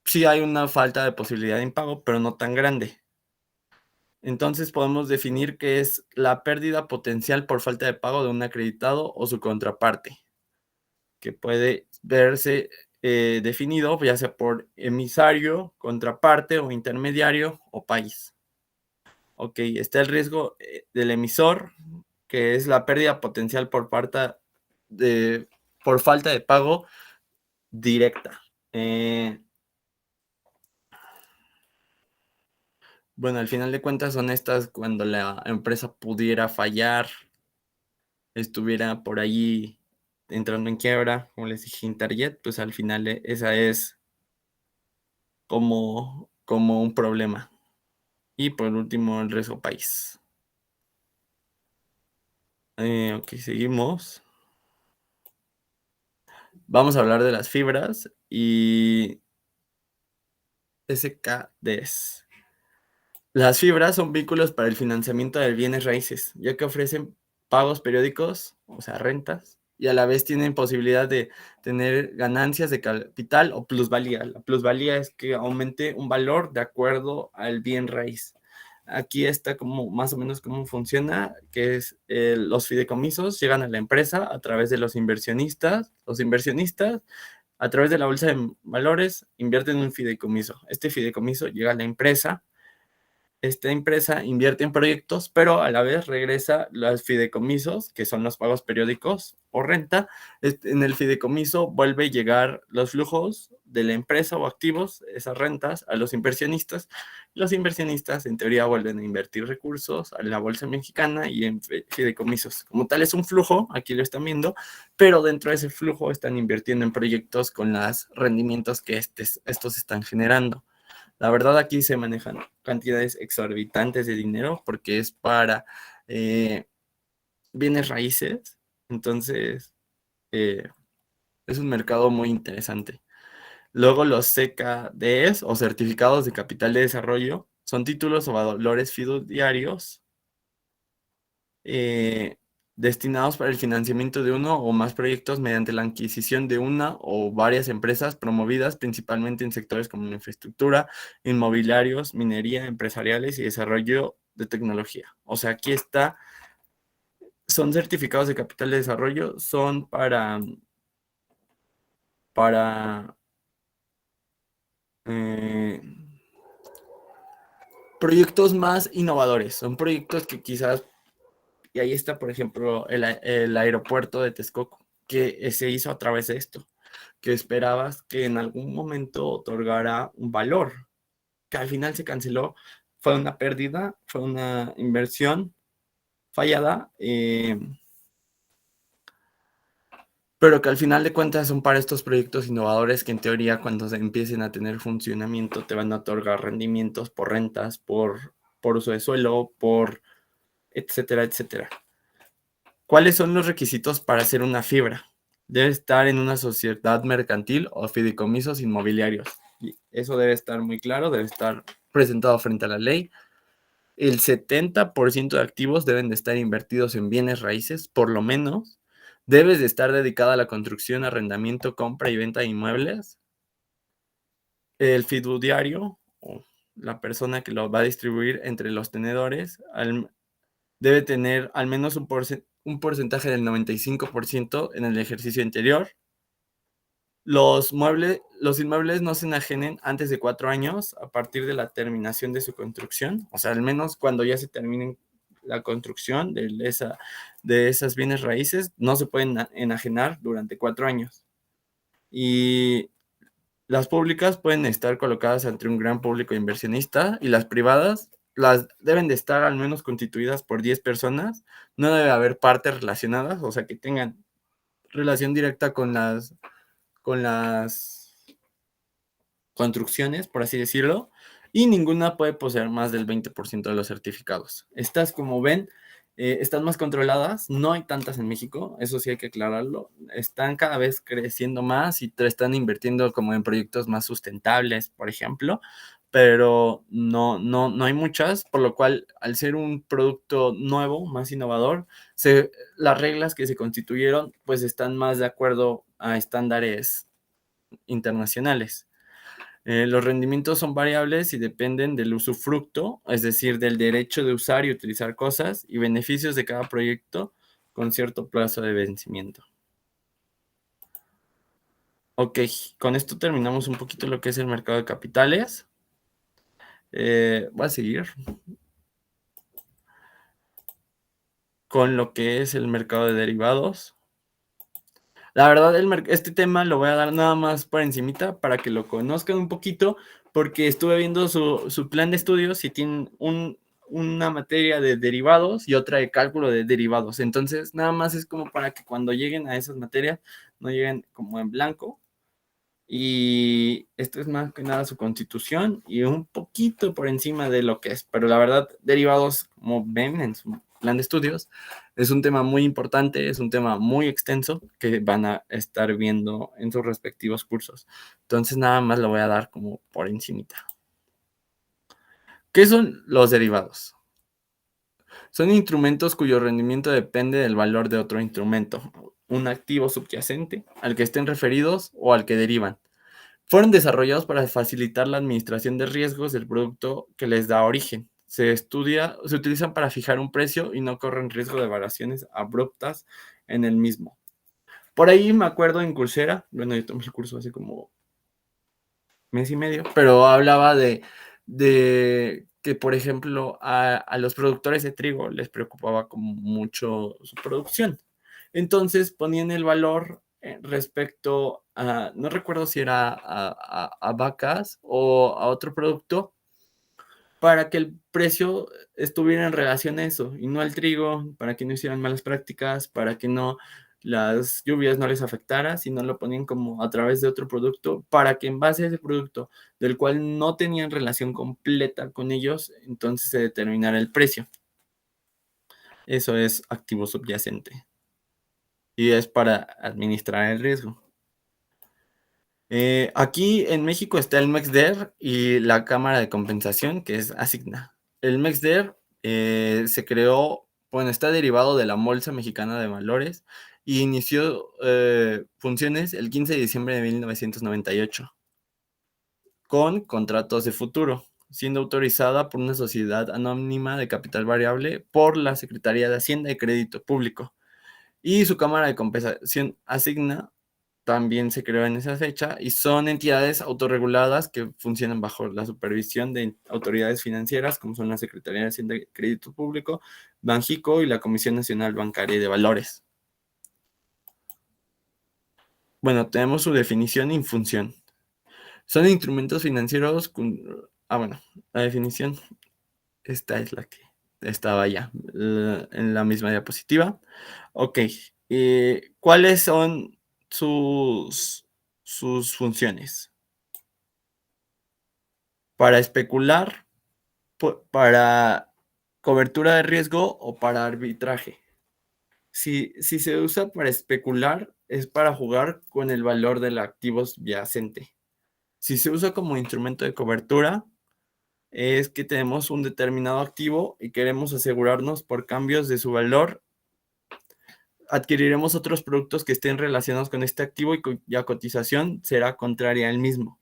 sí hay una falta de posibilidad de impago, pero no tan grande. Entonces podemos definir que es la pérdida potencial por falta de pago de un acreditado o su contraparte, que puede verse definido ya sea por emisario, contraparte o intermediario o país. Ok, está el riesgo del emisor, que es la pérdida potencial por falta de pago directa. Bueno, al final de cuentas son estas cuando la empresa pudiera fallar, estuviera por allí entrando en quiebra, como les dije, Interjet, pues al final esa es como un problema. Y por último, el riesgo país. Ok, seguimos. Vamos a hablar de las fibras y SKDs. Las fibras son vínculos para el financiamiento de bienes raíces, ya que ofrecen pagos periódicos, o sea, rentas, y a la vez tienen posibilidad de tener ganancias de capital o plusvalía. La plusvalía es que aumente un valor de acuerdo al bien raíz. Aquí está como más o menos cómo funciona, que es los fideicomisos llegan a la empresa a través de los inversionistas. Los inversionistas a través de la bolsa de valores invierten en un fideicomiso. Este fideicomiso llega a la empresa. Esta empresa invierte en proyectos, pero a la vez regresa los fideicomisos, que son los pagos periódicos o renta. En el fideicomiso vuelve a llegar los flujos de la empresa o activos, esas rentas, a los inversionistas. Los inversionistas, en teoría, vuelven a invertir recursos a la bolsa mexicana y en fideicomisos. Como tal, es un flujo, aquí lo están viendo, pero dentro de ese flujo están invirtiendo en proyectos con los rendimientos que estos están generando. La verdad aquí se manejan cantidades exorbitantes de dinero porque es para bienes raíces. Entonces, es un mercado muy interesante. Luego los CKDs o certificados de capital de desarrollo son títulos o valores fiduciarios destinados para el financiamiento de uno o más proyectos mediante la adquisición de una o varias empresas promovidas principalmente en sectores como la infraestructura, inmobiliarios, minería, empresariales y desarrollo de tecnología. O sea, aquí está, son certificados de capital de desarrollo, son para eh, proyectos más innovadores, son proyectos que quizás, y ahí está, por ejemplo, el aeropuerto de Texcoco, que se hizo a través de esto, que esperabas que en algún momento otorgara un valor, que al final se canceló, fue una pérdida, fue una inversión fallada, pero que al final de cuentas son para estos proyectos innovadores que en teoría cuando se empiecen a tener funcionamiento te van a otorgar rendimientos por rentas, por uso de suelo, por etcétera, etcétera. ¿Cuáles son los requisitos para hacer una fibra? Debe estar en una sociedad mercantil o fideicomisos inmobiliarios. Y eso debe estar muy claro, debe estar presentado frente a la ley. El 70% de activos deben de estar invertidos en bienes raíces, por lo menos. Debes de estar dedicada a la construcción, arrendamiento, compra y venta de inmuebles. El fiduciario, o la persona que lo va a distribuir entre los tenedores, debe tener al menos un porcentaje del 95% en el ejercicio anterior. Los inmuebles no se enajenen antes de 4 años a partir de la terminación de su construcción, o sea, al menos cuando ya se termine la construcción de esas bienes raíces, no se pueden enajenar durante 4 años. Y las públicas pueden estar colocadas ante un gran público inversionista, y las privadas deben de estar al menos constituidas por 10 personas. No debe haber partes relacionadas, o sea, que tengan relación directa con las construcciones, por así decirlo, y ninguna puede poseer más del 20% de los certificados. Estas, como ven, están más controladas, no hay tantas en México, eso sí hay que aclararlo, están cada vez creciendo más y están invirtiendo como en proyectos más sustentables, por ejemplo, pero no hay muchas, por lo cual, al ser un producto nuevo, más innovador, las reglas que se constituyeron pues están más de acuerdo a estándares internacionales. Los rendimientos son variables y dependen del usufructo, es decir, del derecho de usar y utilizar cosas y beneficios de cada proyecto con cierto plazo de vencimiento. Ok, con esto terminamos un poquito lo que es el mercado de capitales. Voy a seguir con lo que es el mercado de derivados. La verdad, este tema lo voy a dar nada más por encimita para que lo conozcan un poquito, porque estuve viendo su plan de estudios y tienen una materia de derivados y otra de cálculo de derivados. Entonces, nada más es como para que cuando lleguen a esas materias no lleguen como en blanco. Y esto es más que nada su constitución y un poquito por encima de lo que es. Pero la verdad, derivados, como ven en su plan de estudios, es un tema muy importante, es un tema muy extenso que van a estar viendo en sus respectivos cursos. Entonces nada más lo voy a dar como por encimita. ¿Qué son los derivados? Son instrumentos cuyo rendimiento depende del valor de otro instrumento, un activo subyacente al que estén referidos o al que derivan. Fueron desarrollados para facilitar la administración de riesgos del producto que les da origen. Se utilizan para fijar un precio y no corren riesgo de variaciones abruptas en el mismo. Por ahí me acuerdo en Coursera, bueno, yo tomé el curso hace como mes y medio, pero hablaba de que, por ejemplo, a los productores de trigo les preocupaba como mucho su producción. Entonces ponían el valor respecto a, no recuerdo si era a vacas o a otro producto, para que el precio estuviera en relación a eso y no al trigo, para que no hicieran malas prácticas, para que no las lluvias no les afectara, sino lo ponían como a través de otro producto, para que en base a ese producto, del cual no tenían relación completa con ellos, entonces se determinara el precio. Eso es activo subyacente y es para administrar el riesgo. Aquí en México está el MEXDER y la Cámara de Compensación, que es Asigna. El MEXDER se creó, bueno, está derivado de la Bolsa Mexicana de Valores y inició funciones el 15 de diciembre de 1998 con contratos de futuro, siendo autorizada por una sociedad anónima de capital variable por la Secretaría de Hacienda y Crédito Público. Y su Cámara de Compensación Asigna también se creó en esa fecha y son entidades autorreguladas que funcionan bajo la supervisión de autoridades financieras como son la Secretaría de Hacienda y Crédito Público, Banjico y la Comisión Nacional Bancaria y de Valores. Bueno, tenemos su definición y función. Son instrumentos financieros bueno, la definición, esta es la que estaba ya en la misma diapositiva. Ok, ¿cuáles son sus funciones? Para especular, para cobertura de riesgo o para arbitraje. Si se usa para especular, es para jugar con el valor del activo subyacente. Si se usa como instrumento de cobertura, es que tenemos un determinado activo y queremos asegurarnos por cambios de su valor adquiriremos otros productos que estén relacionados con este activo y cuya cotización será contraria al mismo.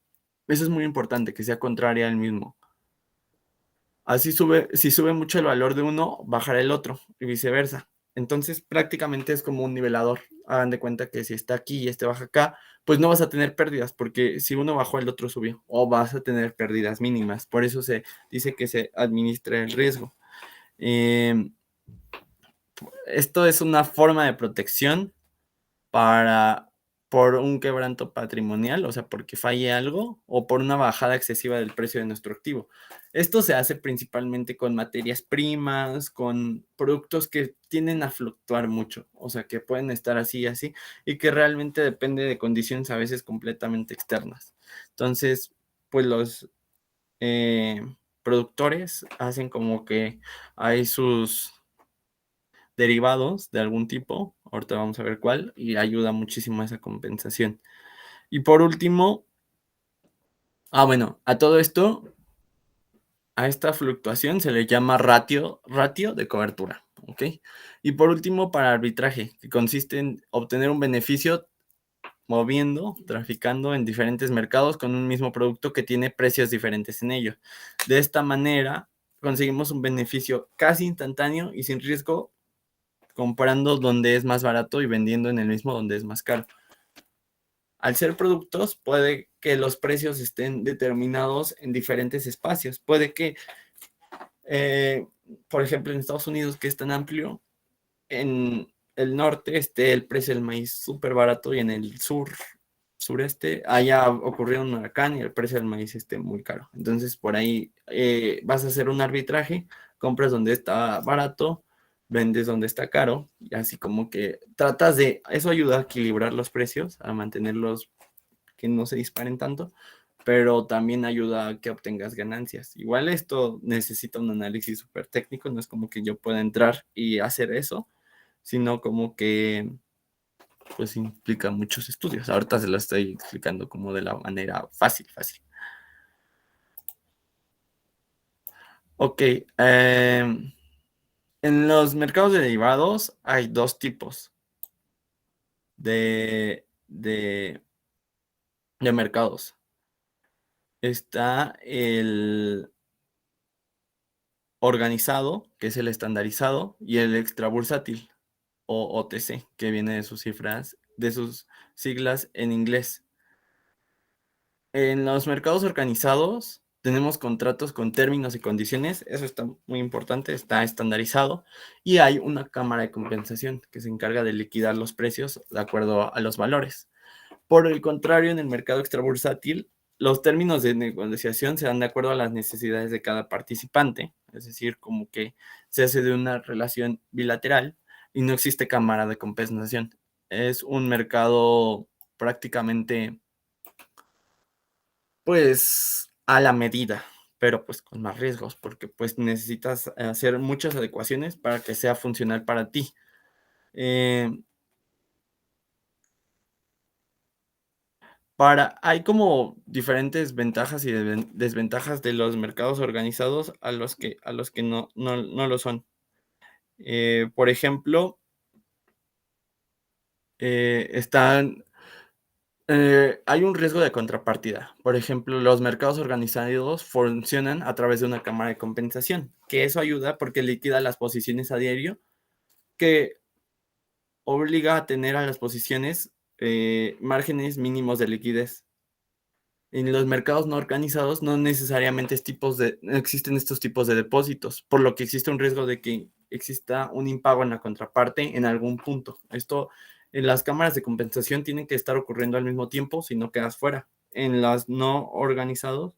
Eso es muy importante, que sea contraria al mismo. Así si sube mucho el valor de uno, bajará el otro y viceversa. Entonces prácticamente es como un nivelador. Hagan de cuenta que si está aquí y este baja acá, pues no vas a tener pérdidas, porque si uno bajó, el otro subió, o vas a tener pérdidas mínimas. Por eso se dice que se administra el riesgo. Eh, Esto es una forma de protección por un quebranto patrimonial, o sea, porque falle algo, o por una bajada excesiva del precio de nuestro activo. Esto se hace principalmente con materias primas, con productos que tienden a fluctuar mucho, o sea, que pueden estar así y así, y que realmente depende de condiciones a veces completamente externas. Entonces, pues los eh, productores hacen como que hay sus derivados de algún tipo, ahorita vamos a ver cuál, y ayuda muchísimo a esa compensación. Y por último, bueno, a todo esto, a esta fluctuación se le llama ratio de cobertura, ¿ok? Y por último, para arbitraje, que consiste en obtener un beneficio traficando en diferentes mercados con un mismo producto que tiene precios diferentes en ellos. De esta manera, conseguimos un beneficio casi instantáneo y sin riesgo, comprando donde es más barato y vendiendo en el mismo donde es más caro. Al ser productos, puede que los precios estén determinados en diferentes espacios. Puede que, por ejemplo, en Estados Unidos, que es tan amplio, en el norte esté el precio del maíz súper barato y en el sureste haya ocurrido un huracán y el precio del maíz esté muy caro. Entonces, por ahí vas a hacer un arbitraje, compras donde está barato, vendes donde está caro, y así como que eso ayuda a equilibrar los precios, a mantenerlos que no se disparen tanto, pero también ayuda a que obtengas ganancias. Igual esto necesita un análisis súper técnico, no es como que yo pueda entrar y hacer eso, sino como que pues implica muchos estudios. Ahorita se lo estoy explicando como de la manera fácil, fácil. Ok, en los mercados de derivados hay dos tipos de mercados. Está el organizado, que es el estandarizado, y el extrabursátil, o OTC, que viene de sus siglas en inglés. En los mercados organizados tenemos contratos con términos y condiciones, eso está muy importante, está estandarizado, y hay una cámara de compensación que se encarga de liquidar los precios de acuerdo a los valores. Por el contrario, en el mercado extrabursátil, los términos de negociación se dan de acuerdo a las necesidades de cada participante, es decir, como que se hace de una relación bilateral y no existe cámara de compensación. Es un mercado prácticamente, pues, a la medida, pero pues con más riesgos, porque pues necesitas hacer muchas adecuaciones para que sea funcional para ti. Eh, Hay como diferentes ventajas y desventajas de los mercados organizados a los que no lo son. Por ejemplo, hay un riesgo de contrapartida. Por ejemplo, los mercados organizados funcionan a través de una cámara de compensación, que eso ayuda porque liquida las posiciones a diario, que obliga a tener a las posiciones márgenes mínimos de liquidez. En los mercados no organizados no necesariamente no existen estos tipos de depósitos, por lo que existe un riesgo de que exista un impago en la contraparte en algún punto. Esto en las cámaras de compensación tienen que estar ocurriendo al mismo tiempo, si no quedas fuera. En las no organizados,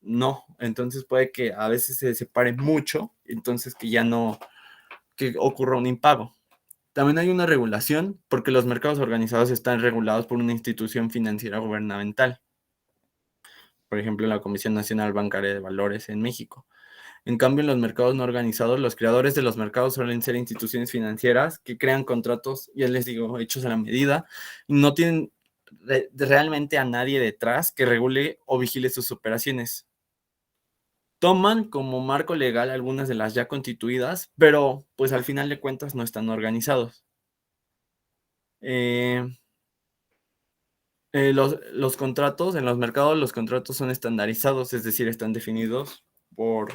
no. Entonces puede que a veces se separe mucho, entonces que ya no, que ocurra un impago. También hay una regulación porque los mercados organizados están regulados por una institución financiera gubernamental, por ejemplo, la Comisión Nacional Bancaria de Valores en México. En cambio, en los mercados no organizados, los creadores de los mercados suelen ser instituciones financieras que crean contratos, ya les digo, hechos a la medida, y no tienen realmente a nadie detrás que regule o vigile sus operaciones. Toman como marco legal algunas de las ya constituidas, pero pues al final de cuentas no están organizados. Los contratos, en los mercados los contratos son estandarizados, es decir, están definidos por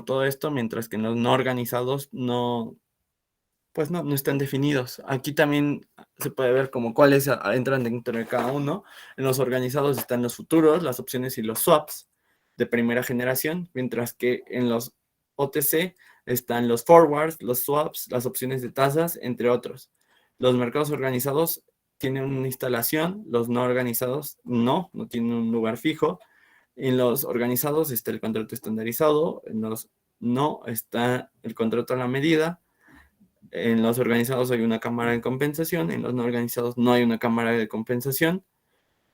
todo esto, mientras que en los no organizados no, pues no están definidos. Aquí también se puede ver como cuáles entran dentro de cada uno. En los organizados están los futuros, las opciones y los swaps de primera generación, mientras que en los OTC están los forwards, los swaps, las opciones de tasas, entre otros. Los mercados organizados tienen una instalación, los no organizados no tienen un lugar fijo. En los organizados está el contrato estandarizado, en los no está el contrato a la medida. En los organizados hay una cámara de compensación, en los no organizados no hay una cámara de compensación,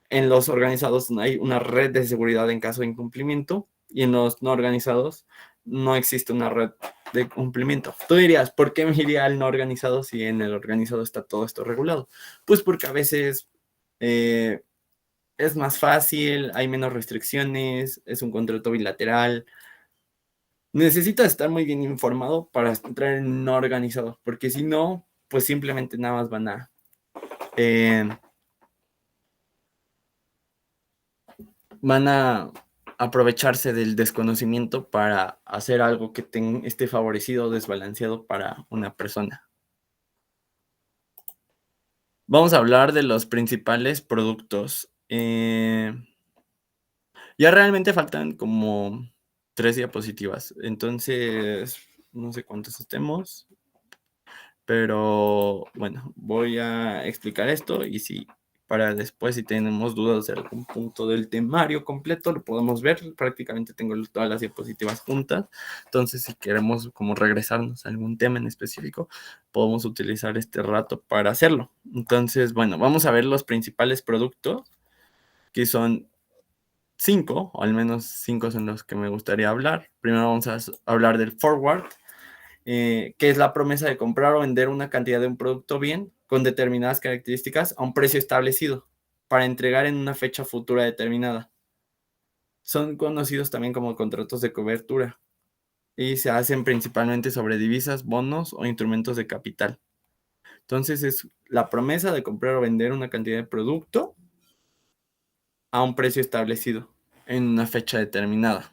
en los organizados hay una red de seguridad en caso de incumplimiento y en los no organizados no existe una red de cumplimiento. Tú dirías, ¿por qué me iría al no organizado si en el organizado está todo esto regulado? Pues porque a veces es más fácil, hay menos restricciones, es un contrato bilateral. Necesitas estar muy bien informado para entrar en no organizado, porque si no, pues simplemente nada más eh, van a aprovecharse del desconocimiento para hacer algo que esté favorecido o desbalanceado para una persona. Vamos a hablar de los principales productos. Ya realmente faltan como 3 diapositivas, entonces no sé cuántos estemos, pero bueno, voy a explicar esto y si para después, si tenemos dudas de algún punto del temario completo, lo podemos ver. Prácticamente tengo todas las diapositivas juntas, entonces si queremos como regresarnos a algún tema en específico, podemos utilizar este rato para hacerlo. Entonces, bueno, vamos a ver los principales productos, que son 5, o al menos 5 son los que me gustaría hablar. Primero vamos a hablar del forward, que es la promesa de comprar o vender una cantidad de un producto bien con determinadas características a un precio establecido para entregar en una fecha futura determinada. Son conocidos también como contratos de cobertura y se hacen principalmente sobre divisas, bonos o instrumentos de capital. Entonces es la promesa de comprar o vender una cantidad de producto a un precio establecido en una fecha determinada.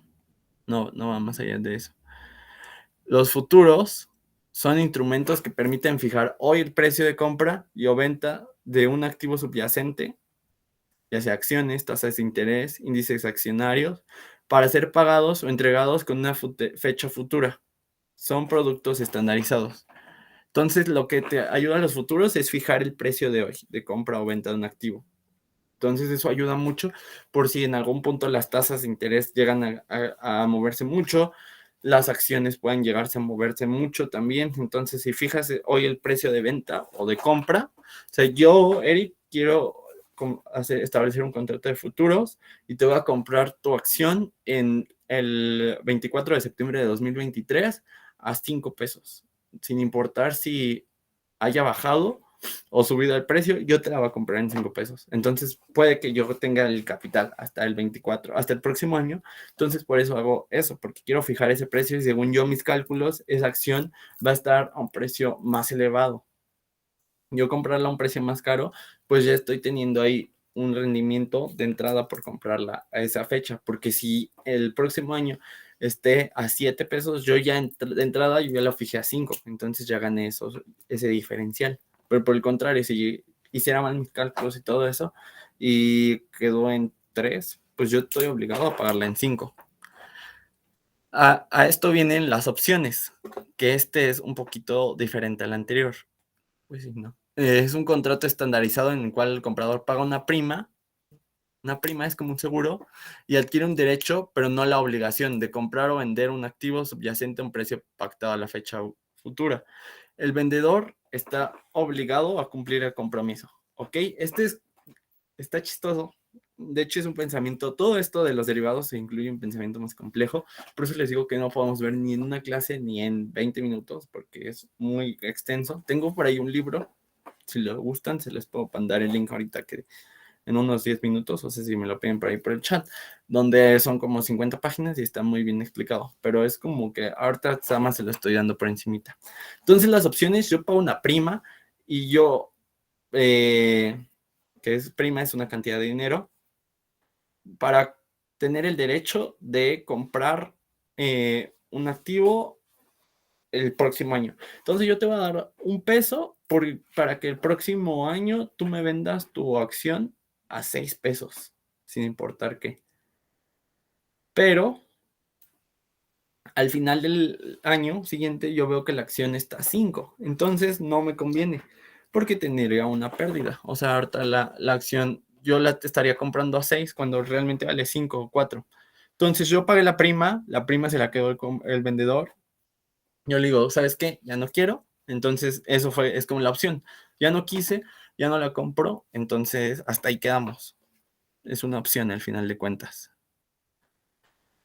No va más allá de eso. Los futuros son instrumentos que permiten fijar hoy el precio de compra y o venta de un activo subyacente, ya sea acciones, tasas de interés, índices accionarios, para ser pagados o entregados con una fecha futura. Son productos estandarizados. Entonces, lo que te ayuda a los futuros es fijar el precio de hoy, de compra o venta de un activo. Entonces, eso ayuda mucho por si en algún punto las tasas de interés llegan a moverse mucho, las acciones pueden llegarse a moverse mucho también. Entonces, si fijas hoy el precio de venta o de compra, o sea, yo, Eric, quiero establecer un contrato de futuros y te voy a comprar tu acción en el 24 de septiembre de 2023 a 5 pesos, sin importar si haya bajado o subido el precio, yo te la voy a comprar en 5 pesos. Entonces puede que yo tenga el capital hasta el 24, hasta el próximo año. Entonces por eso hago eso, porque quiero fijar ese precio y según yo mis cálculos, esa acción va a estar a un precio más elevado. Yo comprarla a un precio más caro, pues ya estoy teniendo ahí un rendimiento de entrada por comprarla a esa fecha, porque si el próximo año esté a 7 pesos, yo ya de entrada yo ya la fijé a 5, entonces ya gané ese diferencial. Pero por el contrario, si hiciera mal mis cálculos y todo eso y quedó en 3, pues yo estoy obligado a pagarla en 5. A esto vienen las opciones, que este es un poquito diferente al anterior. Pues sí, ¿no? Es un contrato estandarizado en el cual el comprador paga una prima. Una prima es como un seguro y adquiere un derecho, pero no la obligación de comprar o vender un activo subyacente a un precio pactado a la fecha futura. El vendedor está obligado a cumplir el compromiso. ¿Ok? Está chistoso. De hecho, es un pensamiento, todo esto de los derivados se incluye un pensamiento más complejo. Por eso les digo que no podemos ver ni en una clase ni en 20 minutos, porque es muy extenso. Tengo por ahí un libro, si les gustan, se les puedo mandar el link ahorita que en unos 10 minutos, o sé si me lo piden por ahí por el chat, donde son como 50 páginas y está muy bien explicado, pero es como que ahorita nada más se lo estoy dando por encimita. Entonces las opciones, yo pago una prima y yo que es prima, es una cantidad de dinero, para tener el derecho de comprar un activo el próximo año. Entonces yo te voy a dar $1 para que el próximo año tú me vendas tu acción a $6, sin importar qué. Pero al final del año siguiente yo veo que la acción está a 5, entonces no me conviene porque tendría una pérdida. O sea, ahorita la acción yo la estaría comprando a 6 cuando realmente vale 5 o 4. Entonces yo pagué la prima se la quedó el vendedor. Yo le digo, ¿sabes qué? Ya no quiero. Entonces es como la opción. Ya no quise, ya no la compro, entonces hasta ahí quedamos. Es una opción al final de cuentas.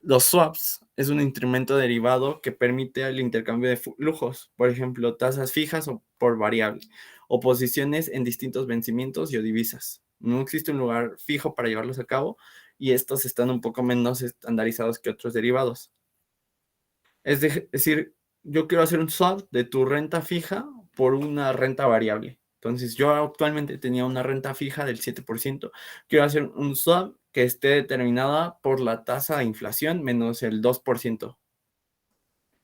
Los swaps es un instrumento derivado que permite el intercambio de flujos, por ejemplo, tasas fijas o por variable, o posiciones en distintos vencimientos y o divisas. No existe un lugar fijo para llevarlos a cabo y estos están un poco menos estandarizados que otros derivados. Es decir, yo quiero hacer un swap de tu renta fija por una renta variable. Entonces, yo actualmente tenía una renta fija del 7%. Quiero hacer un swap que esté determinada por la tasa de inflación menos el 2%.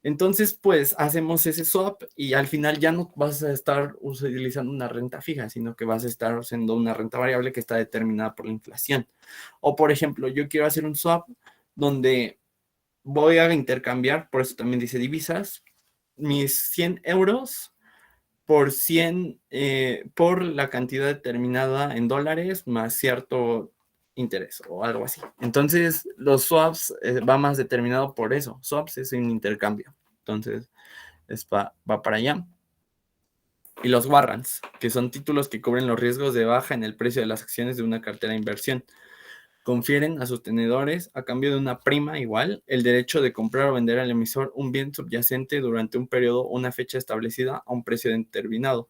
Entonces, pues hacemos ese swap y al final ya no vas a estar utilizando una renta fija, sino que vas a estar usando una renta variable que está determinada por la inflación. O, por ejemplo, yo quiero hacer un swap donde voy a intercambiar, por eso también dice divisas, mis 100 euros por 100, por la cantidad determinada en dólares más cierto interés o algo así. Entonces, los swaps va más determinado por eso. Swaps es un intercambio. Entonces, va para allá. Y los warrants, que son títulos que cubren los riesgos de baja en el precio de las acciones de una cartera de inversión. Confieren a sus tenedores, a cambio de una prima igual, el derecho de comprar o vender al emisor un bien subyacente durante un periodo o una fecha establecida a un precio determinado.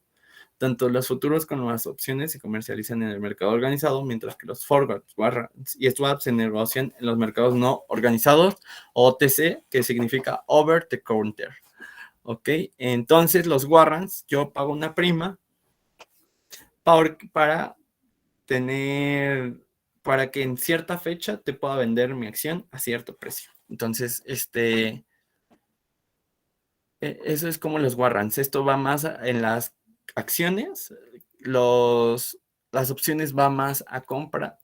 Tanto los futuros como las opciones se comercializan en el mercado organizado, mientras que los forwards, warrants y swaps se negocian en los mercados no organizados, OTC, que significa over the counter. ¿Ok? Entonces los warrants, yo pago una prima para tener, para que en cierta fecha te pueda vender mi acción a cierto precio. Entonces, eso es como los warrants. Esto va más en las acciones, las opciones va más a compra,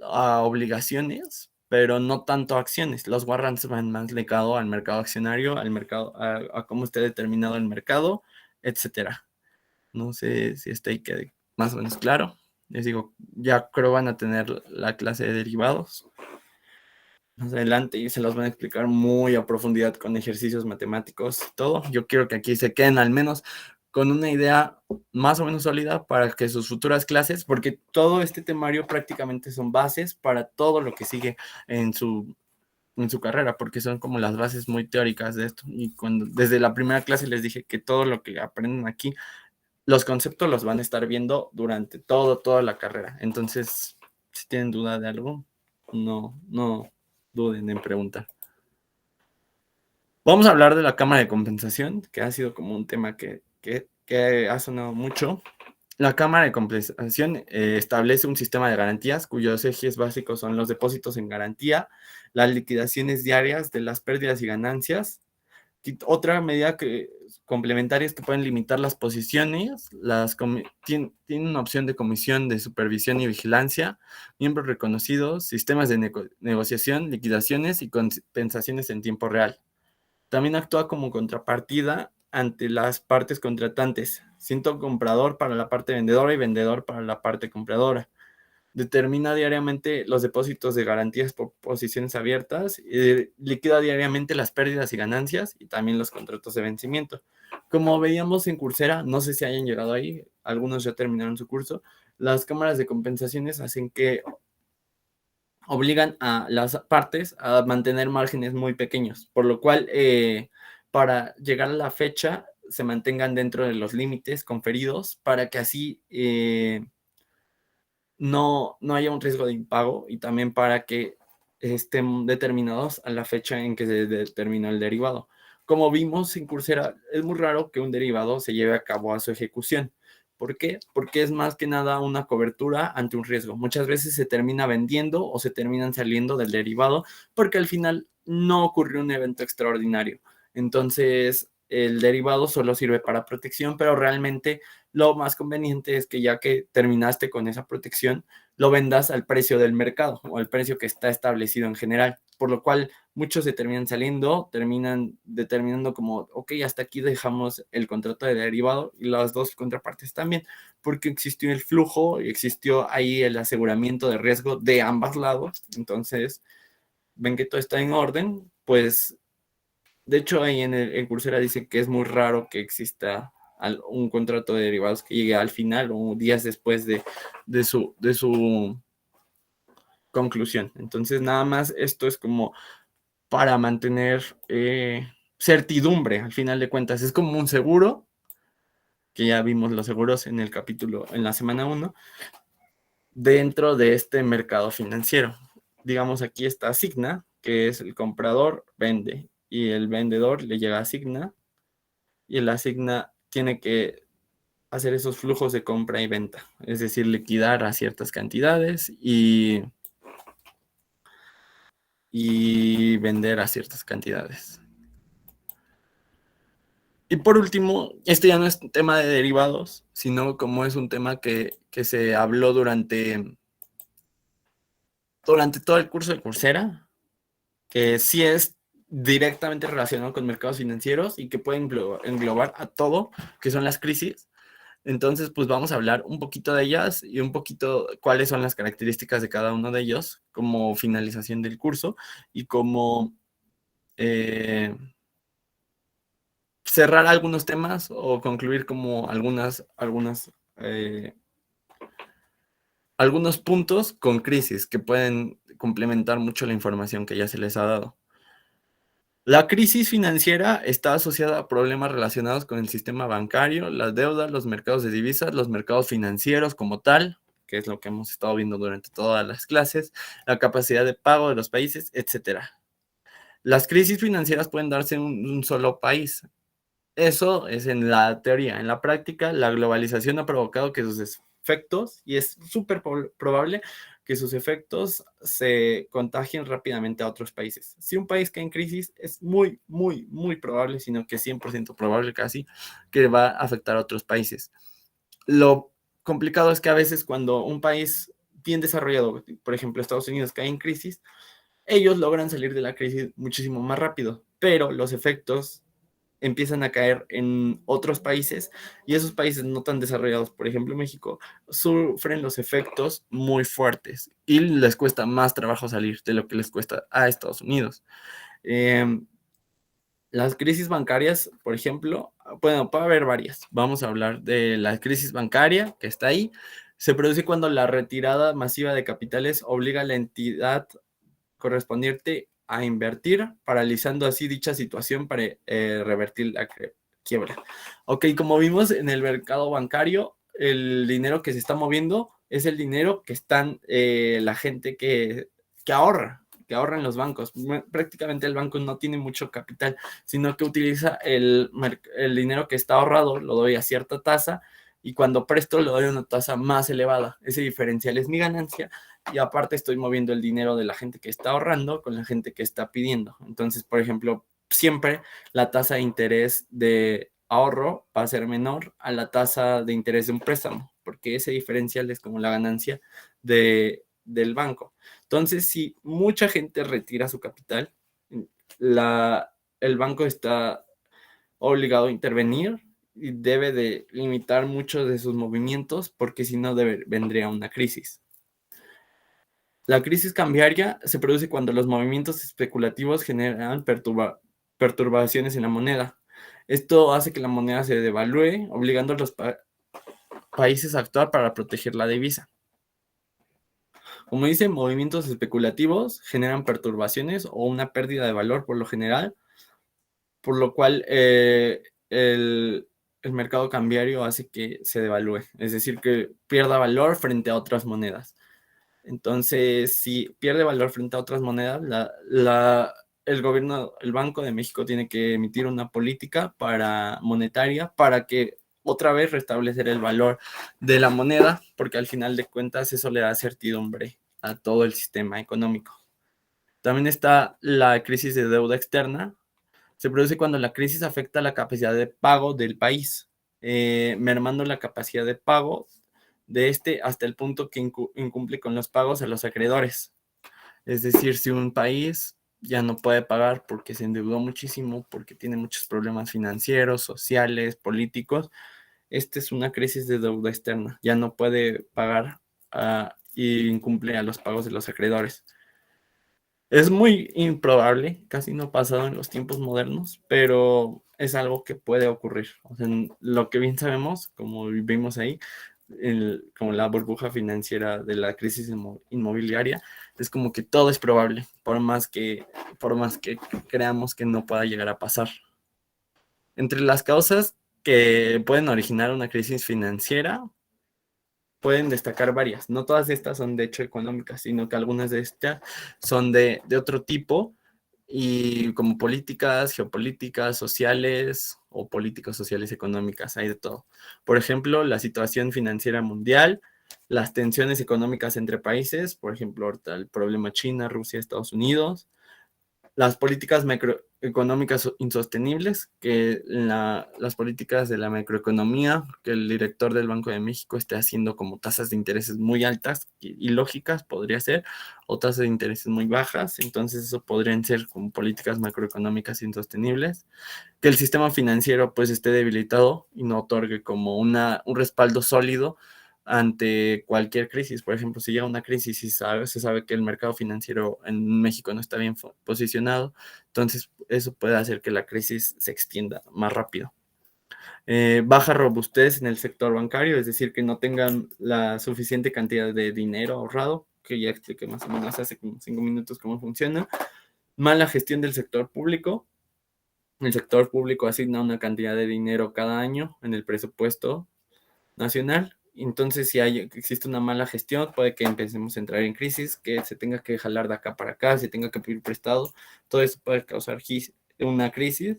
a obligaciones, pero no tanto a acciones. Los warrants van más ligados al mercado accionario, al mercado, a cómo esté determinado el mercado, etcétera. No sé si está ahí quede más o menos claro. Les digo, ya creo van a tener la clase de derivados más adelante y se los van a explicar muy a profundidad con ejercicios matemáticos y todo. Yo quiero que aquí se queden al menos con una idea más o menos sólida para que sus futuras clases, porque todo este temario prácticamente son bases para todo lo que sigue en su carrera, porque son como las bases muy teóricas de esto. Y cuando desde la primera clase les dije que todo lo que aprenden aquí, los conceptos los van a estar viendo durante toda la carrera. Entonces, si tienen duda de algo, no duden en preguntar. Vamos a hablar de la cámara de compensación, que ha sido como un tema que ha sonado mucho. La cámara de compensación establece un sistema de garantías cuyos ejes básicos son los depósitos en garantía, las liquidaciones diarias de las pérdidas y ganancias. Otra medida complementaria es que pueden limitar las posiciones, tienen una opción de comisión de supervisión y vigilancia, miembros reconocidos, sistemas de negociación, liquidaciones y compensaciones en tiempo real. También actúa como contrapartida ante las partes contratantes, siendo comprador para la parte vendedora y vendedor para la parte compradora. Determina diariamente los depósitos de garantías por posiciones abiertas y liquida diariamente las pérdidas y ganancias y también los contratos de vencimiento. Como veíamos en Coursera, no sé si hayan llegado ahí, algunos ya terminaron su curso, las cámaras de compensaciones hacen que obligan a las partes a mantener márgenes muy pequeños, por lo cual para llegar a la fecha se mantengan dentro de los límites conferidos para que así no haya un riesgo de impago y también para que estén determinados a la fecha en que se determinó el derivado. Como vimos en Coursera, es muy raro que un derivado se lleve a cabo a su ejecución, ¿Por qué? Porque es más que nada una cobertura ante un riesgo. Muchas veces se termina vendiendo o se terminan saliendo del derivado porque al final no ocurrió un evento extraordinario. Entonces, el derivado solo sirve para protección, pero realmente lo más conveniente es que ya que terminaste con esa protección, lo vendas al precio del mercado o al precio que está establecido en general, por lo cual muchos se terminan saliendo, terminan determinando como, ok, hasta aquí dejamos el contrato de derivado y las dos contrapartes también, porque existió el flujo y existió ahí el aseguramiento de riesgo de ambos lados. Entonces, ven que todo está en orden, pues de hecho ahí en Coursera dice que es muy raro que exista un contrato de derivados que llegue al final o días después de su conclusión. Entonces, nada más esto es como para mantener certidumbre, al final de cuentas. Es como un seguro, que ya vimos los seguros en el capítulo, en la semana 1, dentro de este mercado financiero. Digamos, aquí está Asigna, que es el comprador, vende, y el vendedor le llega a Asigna, y el Asigna tiene que hacer esos flujos de compra y venta, es decir, liquidar a ciertas cantidades y vender a ciertas cantidades. Y por último, este ya no es un tema de derivados, sino como es un tema que se habló durante todo el curso de Coursera, que sí es directamente relacionado con mercados financieros y que puede englobar a todo, que son las crisis. Entonces, pues vamos a hablar un poquito de ellas y un poquito cuáles son las características de cada uno de ellos como finalización del curso y como cerrar algunos temas o concluir como algunos puntos con crisis que pueden complementar mucho la información que ya se les ha dado. La crisis financiera está asociada a problemas relacionados con el sistema bancario, las deudas, los mercados de divisas, los mercados financieros como tal, que es lo que hemos estado viendo durante todas las clases, la capacidad de pago de los países, etcétera. Las crisis financieras pueden darse en un solo país. Eso es en la teoría. En la práctica, la globalización ha provocado que sus efectos, y es súper probable que sus efectos se contagien rápidamente a otros países. Si un país cae en crisis, es muy, muy, muy probable, sino que 100% probable casi, que va a afectar a otros países. Lo complicado es que a veces cuando un país bien desarrollado, por ejemplo Estados Unidos, cae en crisis, ellos logran salir de la crisis muchísimo más rápido, pero los efectos empiezan a caer en otros países y esos países no tan desarrollados, por ejemplo México, sufren los efectos muy fuertes y les cuesta más trabajo salir de lo que les cuesta a Estados Unidos. Las crisis bancarias, por ejemplo, bueno, puede haber varias. Vamos a hablar de la crisis bancaria que está ahí. Se produce cuando la retirada masiva de capitales obliga a la entidad correspondiente a invertir, paralizando así dicha situación para revertir la quiebra. Ok, como vimos en el mercado bancario, el dinero que se está moviendo es el dinero que están la gente que ahorra en los bancos. Prácticamente el banco no tiene mucho capital, sino que utiliza el dinero que está ahorrado, lo doy a cierta tasa y cuando presto lo doy a una tasa más elevada. Ese diferencial es mi ganancia y aparte estoy moviendo el dinero de la gente que está ahorrando con la gente que está pidiendo. Entonces, por ejemplo, siempre la tasa de interés de ahorro va a ser menor a la tasa de interés de un préstamo, porque ese diferencial es como la ganancia del banco. Entonces, si mucha gente retira su capital, el banco está obligado a intervenir y debe de limitar muchos de sus movimientos porque si no vendría una crisis. La crisis cambiaria se produce cuando los movimientos especulativos generan perturbaciones en la moneda. Esto hace que la moneda se devalúe, obligando a los países a actuar para proteger la divisa. Como dice, movimientos especulativos generan perturbaciones o una pérdida de valor por lo general, por lo cual el mercado cambiario hace que se devalúe, es decir, que pierda valor frente a otras monedas. Entonces, si pierde valor frente a otras monedas, el gobierno, el Banco de México tiene que emitir una política monetaria para que otra vez restablecer el valor de la moneda, porque al final de cuentas eso le da certidumbre a todo el sistema económico. También está la crisis de deuda externa. Se produce cuando la crisis afecta la capacidad de pago del país, mermando la capacidad de pago de este hasta el punto que incumple con los pagos a los acreedores. Es decir, si un país ya no puede pagar porque se endeudó muchísimo, porque tiene muchos problemas financieros, sociales, políticos, esta es una crisis de deuda externa. Ya no puede pagar y incumple a los pagos de los acreedores. Es muy improbable, casi no pasado en los tiempos modernos, pero es algo que puede ocurrir. O sea, lo que bien sabemos, como vimos ahí, como la burbuja financiera de la crisis inmobiliaria, es como que todo es probable, por más que creamos que no pueda llegar a pasar. Entre las causas que pueden originar una crisis financiera, pueden destacar varias. No todas estas son de hecho económicas, sino que algunas de estas son de otro tipo y como políticas, geopolíticas, sociales o políticas sociales económicas, hay de todo. Por ejemplo, la situación financiera mundial, las tensiones económicas entre países, por ejemplo, ahorita el problema China, Rusia, Estados Unidos, las políticas macroeconómicas insostenibles, que las políticas de la macroeconomía, que el director del Banco de México esté haciendo como tasas de intereses muy altas y lógicas, podría ser, o tasas de intereses muy bajas, entonces eso podrían ser como políticas macroeconómicas insostenibles, que el sistema financiero pues esté debilitado y no otorgue como un respaldo sólido ante cualquier crisis. Por ejemplo, si llega una crisis y se sabe que el mercado financiero en México no está bien posicionado, entonces eso puede hacer que la crisis se extienda más rápido. Baja robustez en el sector bancario, es decir, que no tengan la suficiente cantidad de dinero ahorrado, que ya expliqué más o menos hace como 5 minutos cómo funciona. Mala gestión del sector público. El sector público asigna una cantidad de dinero cada año en el presupuesto nacional. Entonces, si existe una mala gestión, puede que empecemos a entrar en crisis, que se tenga que jalar de acá para acá, se tenga que pedir prestado. Todo eso puede causar una crisis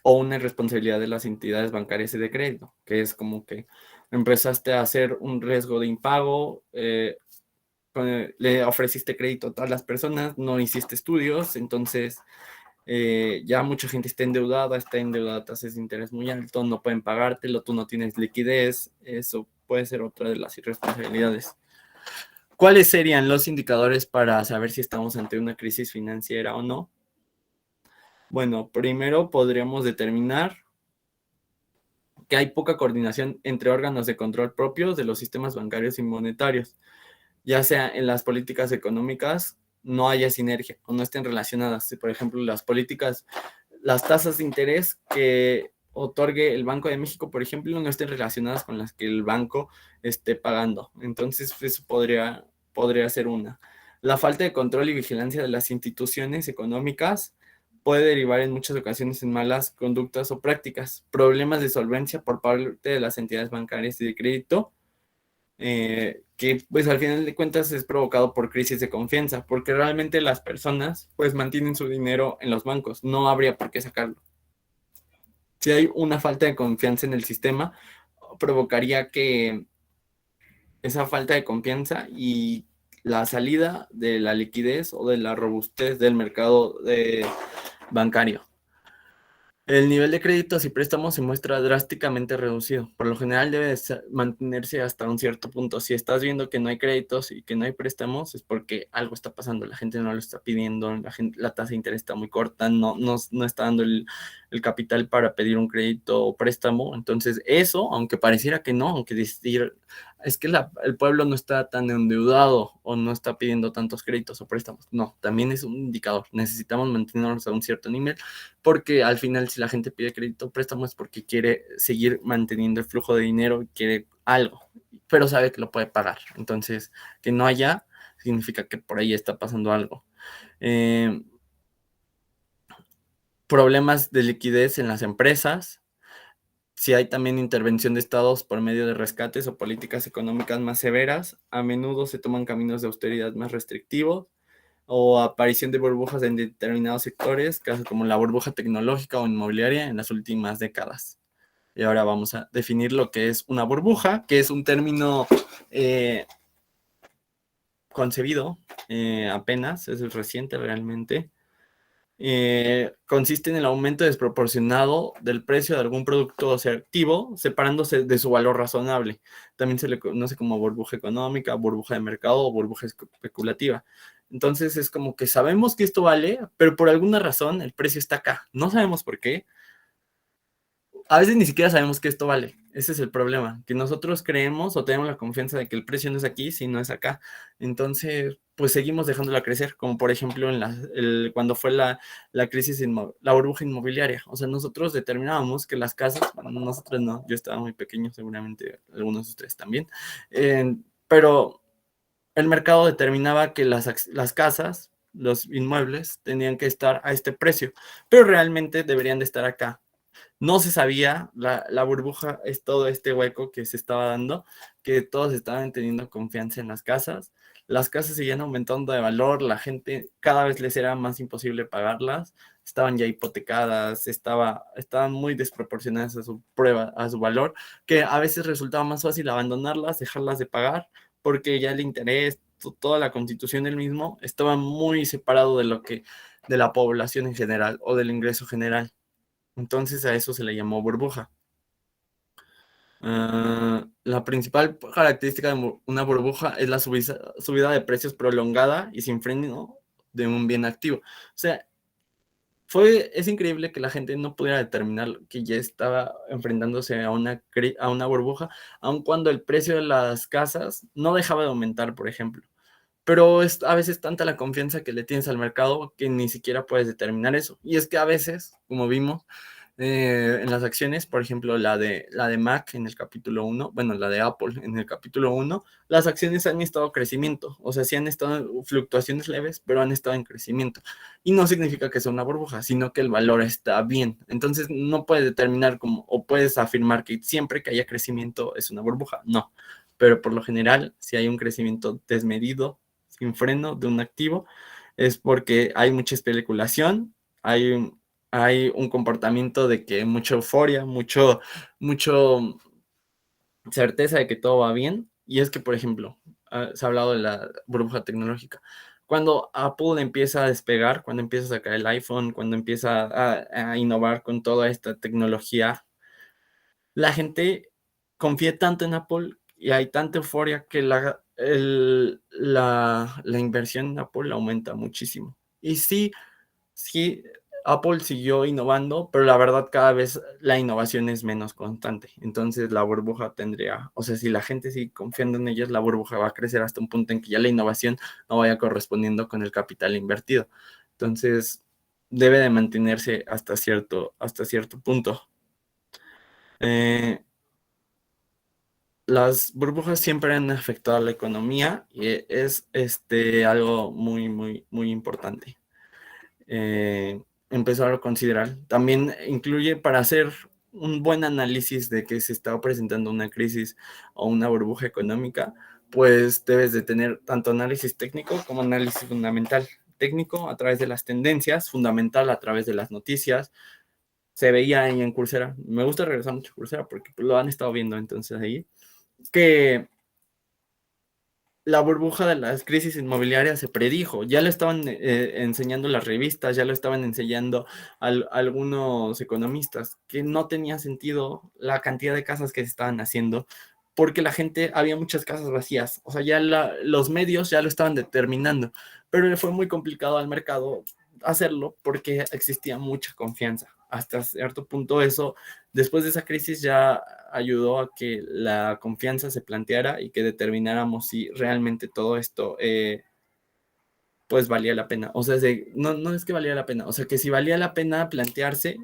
o una irresponsabilidad de las entidades bancarias y de crédito, que es como que empezaste a hacer un riesgo de impago, le ofreciste crédito a todas las personas, no hiciste estudios, entonces ya mucha gente está endeudada a tasas de interés muy alto, no pueden pagártelo, tú no tienes liquidez, eso puede ser otra de las irresponsabilidades. ¿Cuáles serían los indicadores para saber si estamos ante una crisis financiera o no? Bueno, primero podríamos determinar que hay poca coordinación entre órganos de control propios de los sistemas bancarios y monetarios, ya sea en las políticas económicas no haya sinergia o no estén relacionadas. Por ejemplo, las tasas de interés que otorgue el Banco de México, por ejemplo, no estén relacionadas con las que el banco esté pagando. Entonces, eso podría ser una. La falta de control y vigilancia de las instituciones económicas puede derivar en muchas ocasiones en malas conductas o prácticas, problemas de solvencia por parte de las entidades bancarias y de crédito, que pues al final de cuentas es provocado por crisis de confianza, porque realmente las personas pues mantienen su dinero en los bancos, no habría por qué sacarlo. Si hay una falta de confianza en el sistema, provocaría que esa falta de confianza y la salida de la liquidez o de la robustez del mercado bancario. El nivel de créditos y préstamos se muestra drásticamente reducido. Por lo general debe mantenerse hasta un cierto punto. Si estás viendo que no hay créditos y que no hay préstamos, es porque algo está pasando. La gente no lo está pidiendo, la tasa de interés está muy corta, no está dando el capital para pedir un crédito o préstamo. Entonces eso, aunque pareciera que no, aunque decir, es que el pueblo no está tan endeudado o no está pidiendo tantos créditos o préstamos. No, también es un indicador. Necesitamos mantenernos a un cierto nivel porque al final si la gente pide crédito o préstamo es porque quiere seguir manteniendo el flujo de dinero, quiere algo, pero sabe que lo puede pagar. Entonces, que no haya significa que por ahí está pasando algo. Problemas de liquidez en las empresas. Si hay también intervención de estados por medio de rescates o políticas económicas más severas, a menudo se toman caminos de austeridad más restrictivos o aparición de burbujas en determinados sectores, casos como la burbuja tecnológica o inmobiliaria en las últimas décadas. Y ahora vamos a definir lo que es una burbuja, que es un término concebido apenas, es reciente realmente. Consiste en el aumento desproporcionado del precio de algún producto o sea, activo, separándose de su valor razonable. También se le conoce como burbuja económica, burbuja de mercado o burbuja especulativa. Entonces es como que sabemos que esto vale, pero por alguna razón el precio está acá. No sabemos por qué. A veces ni siquiera sabemos que esto vale. Ese es el problema, que nosotros creemos o tenemos la confianza de que el precio no es aquí, sino es acá. Entonces, pues seguimos dejándola crecer, como por ejemplo cuando fue la crisis, la burbuja inmobiliaria. O sea, nosotros determinábamos que las casas, bueno, nosotros no, yo estaba muy pequeño, seguramente algunos de ustedes también, pero el mercado determinaba que las casas, los inmuebles, tenían que estar a este precio, pero realmente deberían de estar acá. No se sabía, la burbuja es todo este hueco que se estaba dando, que todos estaban teniendo confianza en las casas seguían aumentando de valor, la gente cada vez les era más imposible pagarlas, estaban ya hipotecadas, estaban muy desproporcionadas a su prueba, a su valor, que a veces resultaba más fácil abandonarlas, dejarlas de pagar, porque ya el interés, toda la constitución del mismo, estaba muy separado de la población en general o del ingreso general. Entonces a eso se le llamó burbuja. La principal característica de una burbuja es la subida de precios prolongada y sin freno de un bien activo. O sea, es increíble que la gente no pudiera determinar que ya estaba enfrentándose a una burbuja, aun cuando el precio de las casas no dejaba de aumentar, por ejemplo. Pero es a veces tanta la confianza que le tienes al mercado que ni siquiera puedes determinar eso. Y es que a veces, como vimos en las acciones, por ejemplo, la de Mac en el capítulo uno, bueno, la de Apple en el capítulo uno, las acciones han estado en crecimiento. O sea, sí han estado en fluctuaciones leves, pero han estado en crecimiento. Y no significa que sea una burbuja, sino que el valor está bien. Entonces, no puedes determinar como, o puedes afirmar que siempre que haya crecimiento es una burbuja. No. Pero por lo general, si hay un crecimiento desmedido, sin freno de un activo, es porque hay mucha especulación, hay un comportamiento de que mucha euforia, mucho certeza de que todo va bien. Y es que, por ejemplo, se ha hablado de la burbuja tecnológica. Cuando Apple empieza a despegar, cuando empieza a sacar el iPhone, cuando empieza a innovar con toda esta tecnología, la gente confía tanto en Apple y hay tanta euforia que la inversión en Apple aumenta muchísimo. Y sí, sí, Apple siguió innovando, pero la verdad cada vez la innovación es menos constante. Entonces la burbuja tendría, o sea, si la gente sigue confiando en ellos, la burbuja va a crecer hasta un punto en que ya la innovación no vaya correspondiendo con el capital invertido. Entonces debe de mantenerse hasta cierto punto. Eh, las burbujas siempre han afectado a la economía y es algo muy, muy, muy importante. Empezar a considerar. También incluye para hacer un buen análisis de que se está presentando una crisis o una burbuja económica, pues debes de tener tanto análisis técnico como análisis fundamental. Técnico a través de las tendencias, fundamental a través de las noticias. Se veía ahí en Coursera. Me gusta regresar mucho a Coursera porque lo han estado viendo entonces ahí que la burbuja de las crisis inmobiliarias se predijo, ya lo estaban enseñando las revistas, ya lo estaban enseñando algunos economistas, que no tenía sentido la cantidad de casas que se estaban haciendo, porque la gente, había muchas casas vacías, o sea, ya los medios ya lo estaban determinando, pero le fue muy complicado al mercado hacerlo porque existía mucha confianza. Hasta cierto punto eso, después de esa crisis ya ayudó a que la confianza se planteara y que determináramos si realmente todo esto pues valía la pena. O sea, no, no es que valía la pena, o sea, que si valía la pena plantearse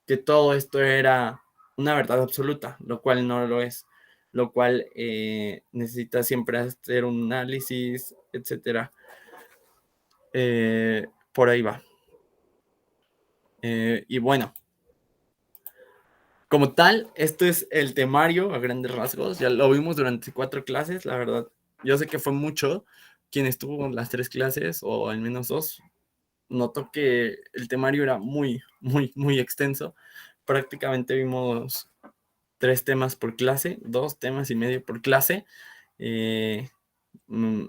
que todo esto era una verdad absoluta, lo cual no lo es, lo cual necesita siempre hacer un análisis, etcétera. Por ahí va. Y bueno, como tal, esto es el temario a grandes rasgos. Ya lo vimos durante 4 clases, la verdad. Yo sé que fue mucho. Quien estuvo en las 3 clases, o al menos 2, notó que el temario era muy, muy, muy extenso. Prácticamente vimos 3 temas por clase, 2 temas y medio por clase. Me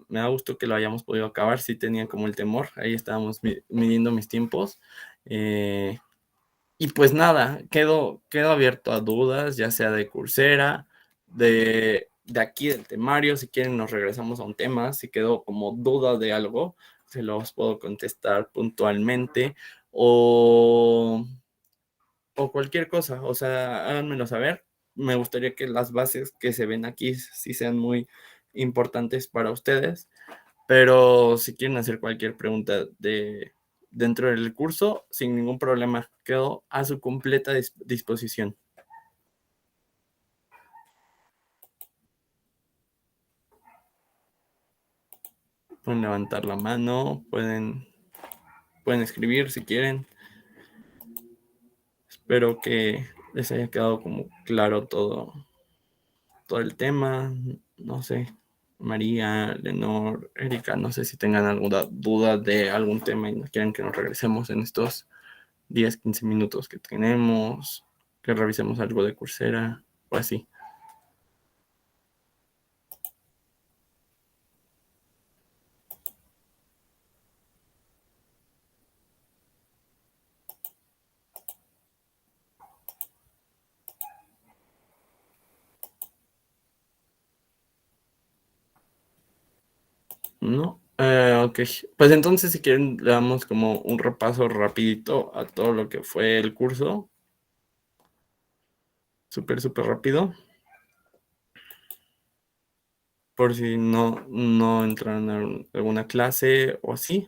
da gusto que lo hayamos podido acabar, sí tenía como el temor, ahí estábamos midiendo mis tiempos. Y pues nada, quedo abierto a dudas, ya sea de Coursera, de aquí del temario, si quieren nos regresamos a un tema, si quedó como duda de algo, se los puedo contestar puntualmente o cualquier cosa, o sea, háganmelo saber. Me gustaría que las bases que se ven aquí sí sean muy importantes para ustedes, pero si quieren hacer cualquier pregunta dentro del curso, sin ningún problema, quedo a su completa disposición. Pueden levantar la mano, pueden escribir si quieren. Espero que les haya quedado como claro todo el tema. No sé, María, Lenor, Erika, no sé si tengan alguna duda de algún tema y quieren que nos regresemos en estos 10, 15 minutos que tenemos, que revisemos algo de Coursera o así. ¿No? Ok, pues entonces si quieren le damos como un repaso rapidito a todo lo que fue el curso. Súper, súper rápido. Por si no entraron a alguna clase o así.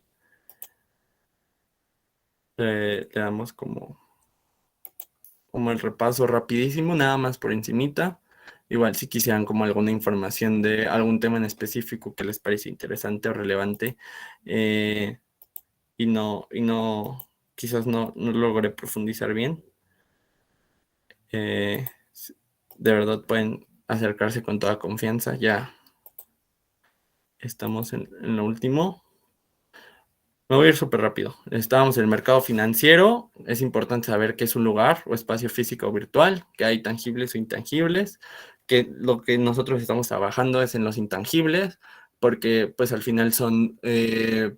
Le damos como el repaso rapidísimo, nada más por encimita. Igual si quisieran como alguna información de algún tema en específico que les parece interesante o relevante, y no, quizás no logré profundizar bien, eh, de verdad pueden acercarse con toda confianza. Ya estamos en lo último. Me voy a ir súper rápido. Estábamos en el mercado financiero. Es importante saber qué es un lugar o espacio físico o virtual, que hay tangibles o intangibles, que lo que nosotros estamos trabajando es en los intangibles, porque pues al final son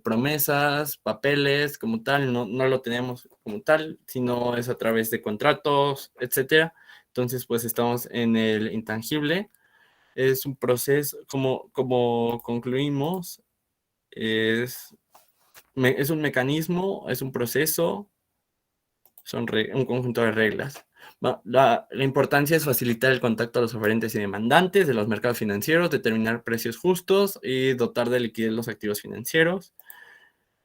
promesas, papeles como tal, no lo tenemos como tal, sino es a través de contratos, etcétera. Entonces pues estamos en el intangible. Es un proceso, como concluimos, es es un mecanismo, es un proceso, son un conjunto de reglas. La importancia es facilitar el contacto a los oferentes y demandantes de los mercados financieros, determinar precios justos y dotar de liquidez los activos financieros.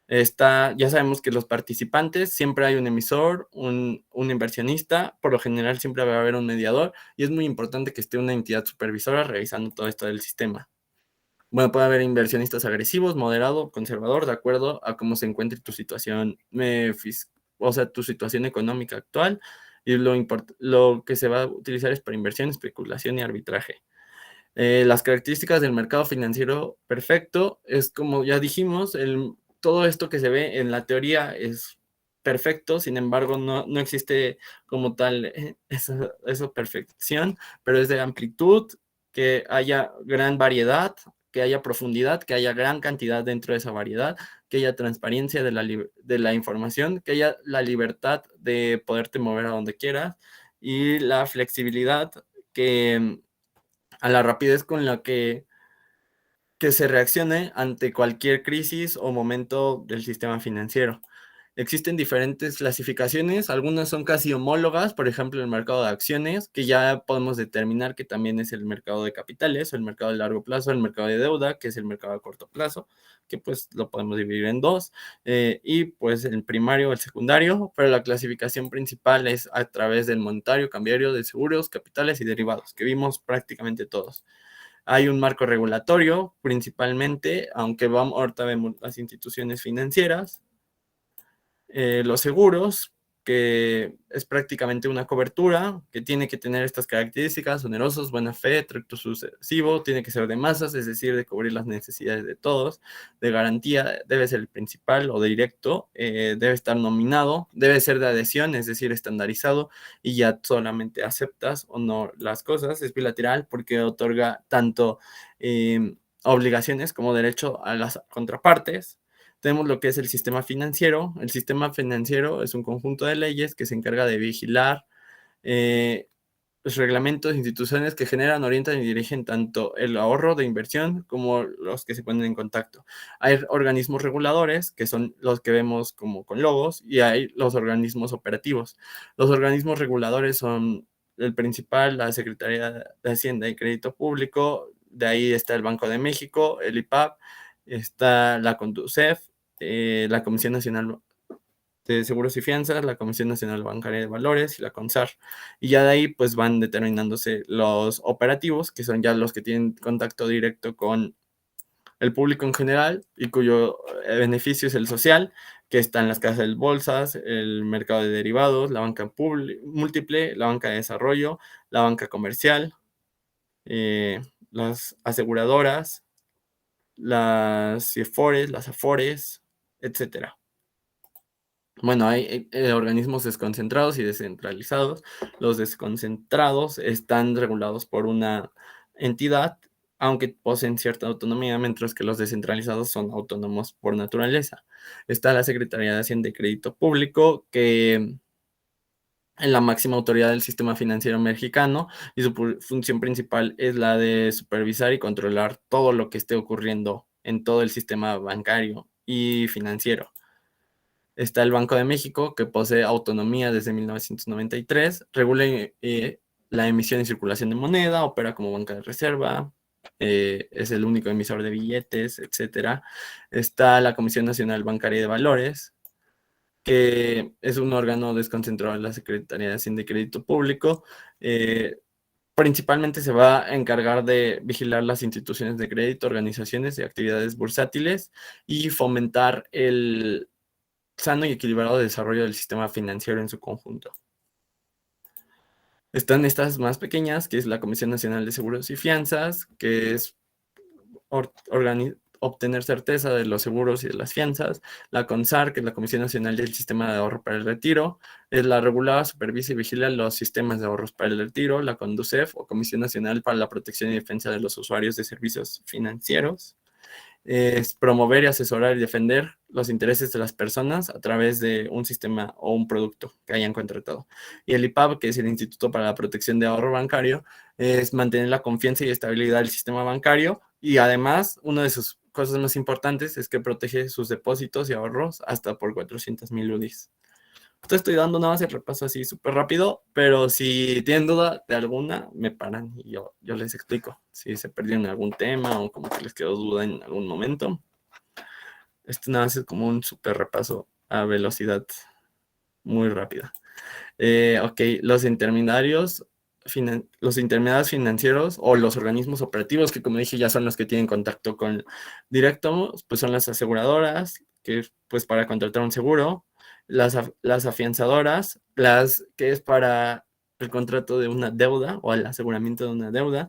Ya sabemos que los participantes, siempre hay un emisor, un inversionista, por lo general siempre va a haber un mediador y es muy importante que esté una entidad supervisora revisando todo esto del sistema. Bueno, puede haber inversionistas agresivos, moderado, conservador, de acuerdo a cómo se encuentre tu situación, o sea, tu situación económica actual. Y lo que se va a utilizar es para inversión, especulación y arbitraje. Las características del mercado financiero perfecto es como ya dijimos, todo esto que se ve en la teoría es perfecto, sin embargo no existe como tal esa perfección, pero es de amplitud, que haya gran variedad, que haya profundidad, que haya gran cantidad dentro de esa variedad, que haya transparencia de la información, que haya la libertad de poderte mover a donde quieras y la flexibilidad que a la rapidez con la que se reaccione ante cualquier crisis o momento del sistema financiero. Existen diferentes clasificaciones, algunas son casi homólogas, por ejemplo, el mercado de acciones, que ya podemos determinar que también es el mercado de capitales, el mercado de largo plazo, el mercado de deuda, que es el mercado de corto plazo, que pues lo podemos dividir en dos, y pues el primario o el secundario, pero la clasificación principal es a través del monetario, cambiario, de seguros, capitales y derivados, que vimos prácticamente todos. Hay un marco regulatorio, principalmente, aunque ahorita vemos las instituciones financieras, los seguros, que es prácticamente una cobertura, que tiene que tener estas características: onerosos, buena fe, tracto sucesivo, tiene que ser de masas, es decir, de cubrir las necesidades de todos, de garantía, debe ser el principal o directo, debe estar nominado, debe ser de adhesión, es decir, estandarizado, y ya solamente aceptas o no las cosas. Es bilateral porque otorga tanto obligaciones como derecho a las contrapartes. Tenemos lo que es el sistema financiero. El sistema financiero es un conjunto de leyes que se encarga de vigilar los reglamentos, instituciones que generan, orientan y dirigen tanto el ahorro de inversión como los que se ponen en contacto. Hay organismos reguladores, que son los que vemos como con logos, y hay los organismos operativos. Los organismos reguladores son el principal, la Secretaría de Hacienda y Crédito Público. De ahí está el Banco de México, el IPAB, está la CONDUCEF, la Comisión Nacional de Seguros y Fianzas, la Comisión Nacional Bancaria de Valores y la CONSAR. Y ya de ahí pues van determinándose los operativos, que son ya los que tienen contacto directo con el público en general y cuyo beneficio es el social, que están las casas de bolsas, el mercado de derivados, la banca múltiple, la banca de desarrollo, la banca comercial, las aseguradoras, las CIFORES, las AFORES, etcétera. Bueno, hay organismos desconcentrados y descentralizados. Los desconcentrados están regulados por una entidad, aunque poseen cierta autonomía, mientras que los descentralizados son autónomos por naturaleza. Está la Secretaría de Hacienda y Crédito Público, que es la máxima autoridad del sistema financiero mexicano, y su función principal es la de supervisar y controlar todo lo que esté ocurriendo en todo el sistema bancario y financiero. Está el Banco de México, que posee autonomía desde 1993, regula la emisión y circulación de moneda, opera como banca de reserva, es el único emisor de billetes, etcétera. Está la Comisión Nacional Bancaria de Valores, que es un órgano desconcentrado de la Secretaría de Hacienda y Crédito Público. Principalmente se va a encargar de vigilar las instituciones de crédito, organizaciones y actividades bursátiles, y fomentar el sano y equilibrado desarrollo del sistema financiero en su conjunto. Están estas más pequeñas, que es la Comisión Nacional de Seguros y Fianzas, que es obtener certeza de los seguros y de las fianzas. La CONSAR, que es la Comisión Nacional del Sistema de Ahorro para el Retiro, es la regulada, supervisa y vigila los sistemas de ahorros para el retiro. La CONDUCEF, o Comisión Nacional para la Protección y Defensa de los Usuarios de Servicios Financieros, es promover y asesorar y defender los intereses de las personas a través de un sistema o un producto que hayan contratado. Y el IPAB, que es el Instituto para la Protección de Ahorro Bancario, es mantener la confianza y estabilidad del sistema bancario, y además una de sus cosas más importantes es que protege sus depósitos y ahorros hasta por 400,000 UDIs. Te estoy dando nada más el repaso así súper rápido, pero si tienen duda de alguna, me paran y yo les explico. Si se perdieron algún tema o como que les quedó duda en algún momento. Esto nada más es como un súper repaso a velocidad muy rápida. Ok, los intermediarios financieros o los organismos operativos, que como dije ya son los que tienen contacto con directo, pues son las aseguradoras, que pues para contratar un seguro, las afianzadoras, las que es para el contrato de una deuda o el aseguramiento de una deuda,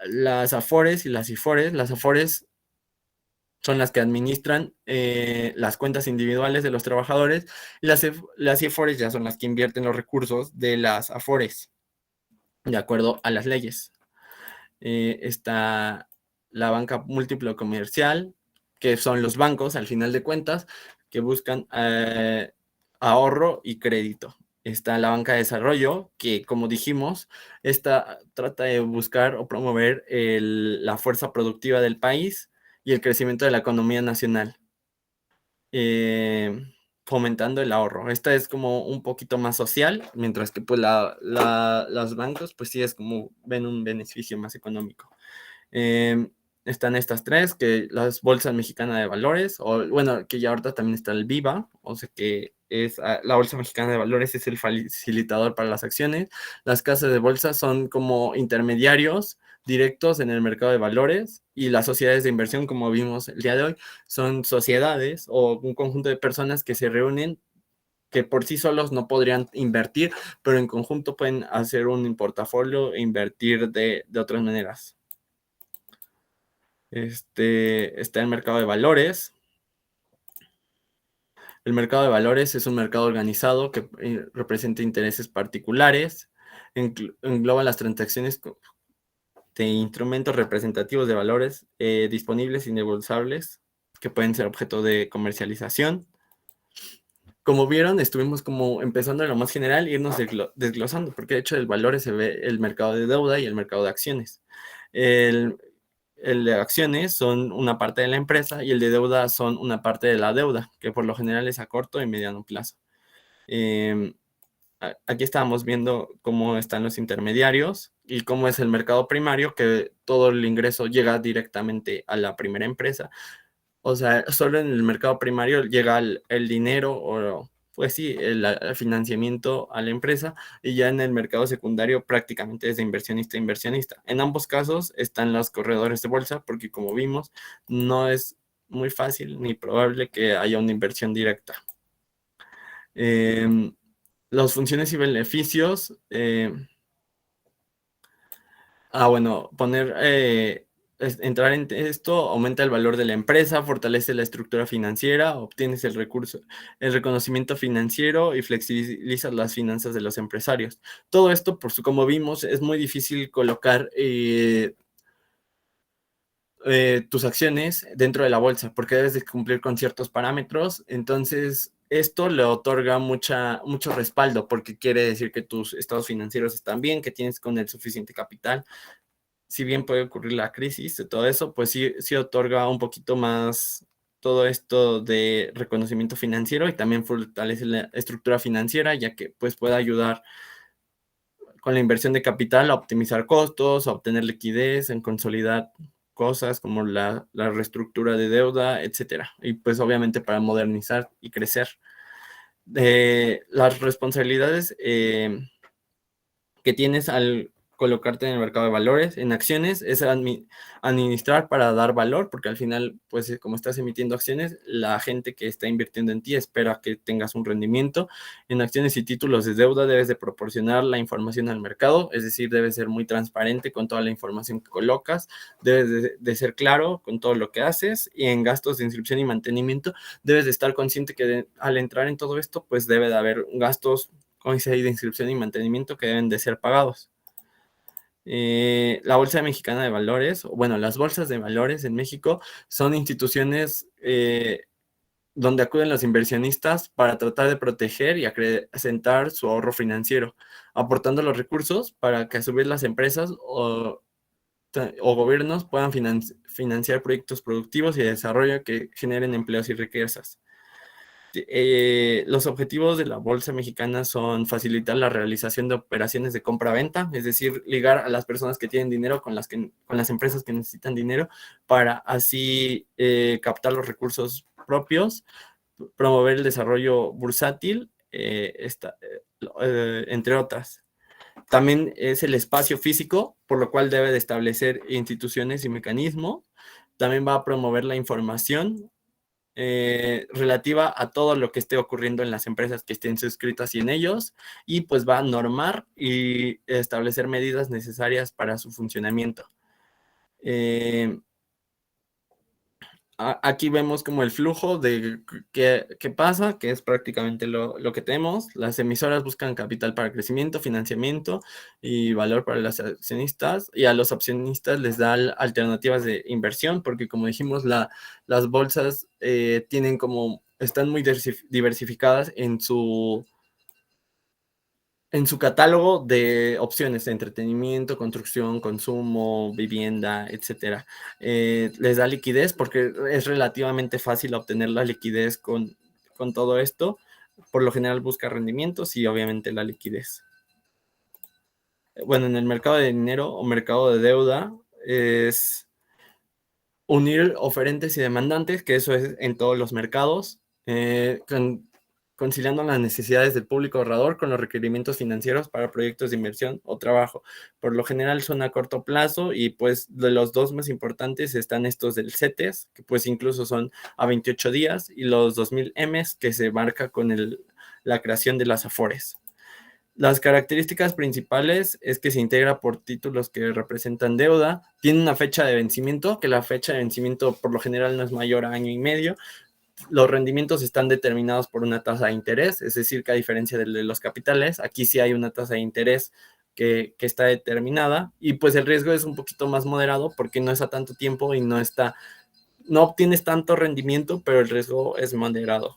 las AFORES y las IFORES. Las AFORES son las que administran las cuentas individuales de los trabajadores, y las IFORES ya son las que invierten los recursos de las AFORES, de acuerdo a las leyes. Está la banca múltiple comercial, que son los bancos, al final de cuentas, que buscan ahorro y crédito. Está la banca de desarrollo, que como dijimos, esta trata de buscar o promover la fuerza productiva del país y el crecimiento de la economía nacional, fomentando el ahorro. Esta es como un poquito más social, mientras que pues los bancos pues sí es como ven un beneficio más económico. Están estas tres, que las bolsas mexicanas de valores, o bueno, que ya ahorita también está el VIVA, o sea que es la bolsa mexicana de valores es el facilitador para las acciones. Las casas de bolsa son como intermediarios directos en el mercado de valores, y las sociedades de inversión, como vimos el día de hoy, son sociedades o un conjunto de personas que se reúnen que por sí solos no podrían invertir, pero en conjunto pueden hacer un portafolio e invertir de otras maneras. Está el mercado de valores. El mercado de valores es un mercado organizado que representa intereses particulares, engloba las transacciones de instrumentos representativos de valores disponibles y negociables que pueden ser objeto de comercialización. Como vieron, estuvimos como empezando en lo más general, irnos desglosando, porque de hecho el valores se ve el mercado de deuda y el mercado de acciones. El de acciones son una parte de la empresa y el de deuda son una parte de la deuda, que por lo general es a corto y mediano plazo. Aquí estábamos viendo cómo están los intermediarios y cómo es el mercado primario, que todo el ingreso llega directamente a la primera empresa. O sea, solo en el mercado primario llega el dinero o, pues sí, el financiamiento a la empresa, y ya en el mercado secundario prácticamente es de inversionista a inversionista. En ambos casos están los corredores de bolsa, porque como vimos, no es muy fácil ni probable que haya una inversión directa. Las funciones y beneficios. Bueno, entrar en esto aumenta el valor de la empresa, fortalece la estructura financiera, obtienes el reconocimiento financiero y flexibiliza las finanzas de los empresarios. Todo esto, como vimos, es muy difícil colocar tus acciones dentro de la bolsa, porque debes de cumplir con ciertos parámetros. Entonces, esto le otorga mucho respaldo, porque quiere decir que tus estados financieros están bien, que tienes con el suficiente capital. Si bien puede ocurrir la crisis de todo eso, pues sí otorga un poquito más todo esto de reconocimiento financiero, y también fortalece la estructura financiera, ya que pues puede ayudar con la inversión de capital a optimizar costos, a obtener liquidez, en consolidar cosas como la reestructura de deuda, etcétera. Y pues obviamente para modernizar y crecer. Las responsabilidades que tienes al colocarte en el mercado de valores, en acciones, es administrar para dar valor, porque al final, pues como estás emitiendo acciones, la gente que está invirtiendo en ti espera que tengas un rendimiento. En acciones y títulos de deuda debes de proporcionar la información al mercado, es decir, debes ser muy transparente con toda la información que colocas, debes de ser claro con todo lo que haces, y en gastos de inscripción y mantenimiento debes de estar consciente que al entrar en todo esto, pues debe de haber gastos de inscripción y mantenimiento que deben de ser pagados. La Bolsa Mexicana de Valores, bueno, las bolsas de valores en México son instituciones donde acuden los inversionistas para tratar de proteger y acrecentar su ahorro financiero, aportando los recursos para que a su vez las empresas o gobiernos puedan financiar proyectos productivos y de desarrollo que generen empleos y riquezas. Los objetivos de la Bolsa Mexicana son facilitar la realización de operaciones de compra-venta, es decir, ligar a las personas que tienen dinero con las empresas que necesitan dinero, para así captar los recursos propios, promover el desarrollo bursátil, entre otras. También es el espacio físico, por lo cual debe de establecer instituciones y mecanismos. También va a promover la información relativa a todo lo que esté ocurriendo en las empresas que estén suscritas y en ellos, y pues va a normar y establecer medidas necesarias para su funcionamiento. Aquí vemos como el flujo de qué pasa, que es prácticamente lo que tenemos. Las emisoras buscan capital para crecimiento, financiamiento y valor para los accionistas, y a los accionistas les da alternativas de inversión, porque como dijimos, las bolsas están muy diversificadas en su catálogo de opciones de entretenimiento, construcción, consumo, vivienda, etcétera. Les da liquidez, porque es relativamente fácil obtener la liquidez con todo esto. Por lo general busca rendimientos y obviamente la liquidez. Bueno, en el mercado de dinero o mercado de deuda es unir oferentes y demandantes, que eso es en todos los mercados, conciliando las necesidades del público ahorrador con los requerimientos financieros para proyectos de inversión o trabajo. Por lo general son a corto plazo, y pues de los dos más importantes están estos del CETES, que pues incluso son a 28 días, y los 2000 Ms, que se marca con la creación de las Afores. Las características principales es que se integra por títulos que representan deuda, tiene una fecha de vencimiento, que la fecha de vencimiento por lo general no es mayor a año y medio. Los rendimientos están determinados por una tasa de interés, es decir, que a diferencia de los capitales, aquí sí hay una tasa de interés que está determinada, y pues el riesgo es un poquito más moderado porque no es a tanto tiempo y no obtienes tanto rendimiento, pero el riesgo es moderado.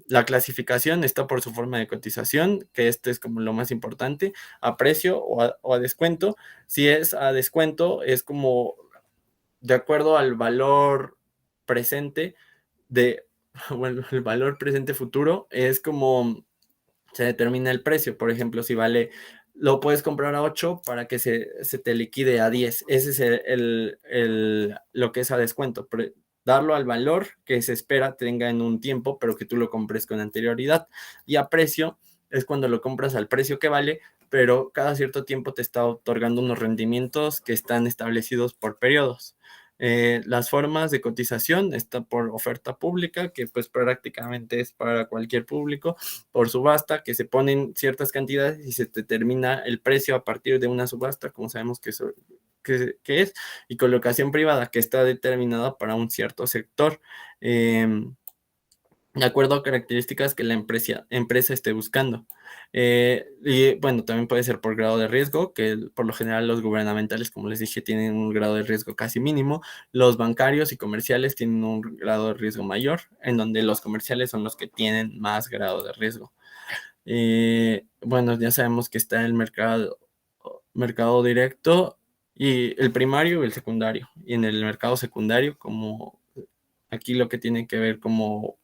La clasificación está por su forma de cotización, que este es como lo más importante, a precio o a descuento. Si es a descuento, es como de acuerdo al valor presente bueno, el valor presente futuro es como se determina el precio. Por ejemplo, si lo puedes comprar a 8 para que se te liquide a 10. Ese es lo que es a descuento. Darlo al valor que se espera tenga en un tiempo, pero que tú lo compres con anterioridad. Y a precio es cuando lo compras al precio que vale, pero cada cierto tiempo te está otorgando unos rendimientos que están establecidos por periodos. Las formas de cotización está por oferta pública, que pues prácticamente es para cualquier público, por subasta, que se ponen ciertas cantidades y se determina el precio a partir de una subasta, como sabemos que es, y colocación privada, que está determinada para un cierto sector. De acuerdo a características que la empresa esté buscando. Y bueno, también puede ser por grado de riesgo, que por lo general los gubernamentales, como les dije, tienen un grado de riesgo casi mínimo. Los bancarios y comerciales tienen un grado de riesgo mayor, en donde los comerciales son los que tienen más grado de riesgo. Bueno, ya sabemos que está el mercado directo y el primario y el secundario. Y en el mercado secundario, como aquí lo que tiene que ver como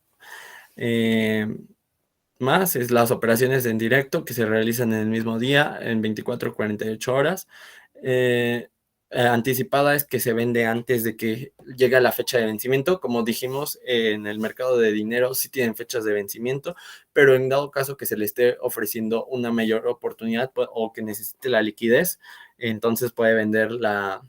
más es las operaciones en directo que se realizan en el mismo día, en 24 o 48 horas. Anticipada es que se vende antes de que llegue la fecha de vencimiento. Como dijimos, en el mercado de dinero sí tienen fechas de vencimiento, pero en dado caso que se le esté ofreciendo una mayor oportunidad o que necesite la liquidez, entonces puede venderla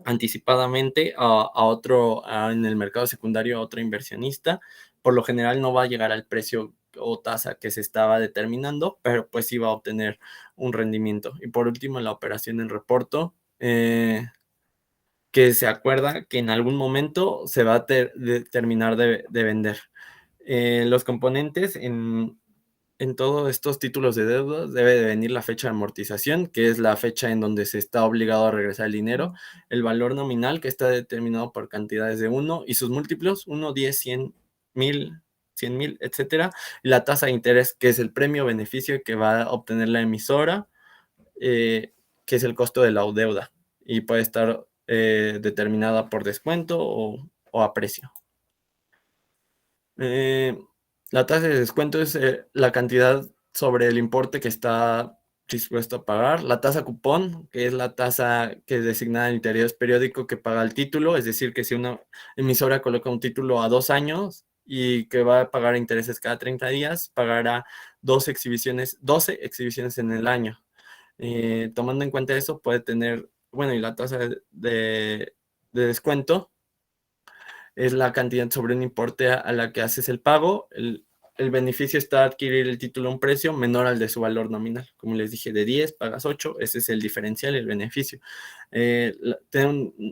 anticipadamente en el mercado secundario a otro inversionista. Por lo general no va a llegar al precio o tasa que se estaba determinando, pero pues sí va a obtener un rendimiento. Y por último, la operación en reporto, que se acuerda que en algún momento se va a terminar de vender. Los componentes en todos estos títulos de deuda debe de venir la fecha de amortización, que es la fecha en donde se está obligado a regresar el dinero, el valor nominal, que está determinado por cantidades de 1 y sus múltiplos, 1, 10, 100 mil, etcétera, y la tasa de interés, que es el premio o beneficio que va a obtener la emisora, que es el costo de la deuda, y puede estar determinada por descuento o a precio. La tasa de descuento es la cantidad sobre el importe que está dispuesto a pagar. La tasa cupón, que es la tasa que es designada en interés periódico que paga el título, es decir, que si una emisora coloca un título a 2 años y que va a pagar intereses cada 30 días, pagará 12 exhibiciones en el año. Tomando en cuenta eso, puede tener, bueno, y la tasa de descuento es la cantidad sobre un importe a la que haces el pago. El beneficio está adquirir el título a un precio menor al de su valor nominal. Como les dije, de 10 pagas 8, ese es el diferencial, el beneficio.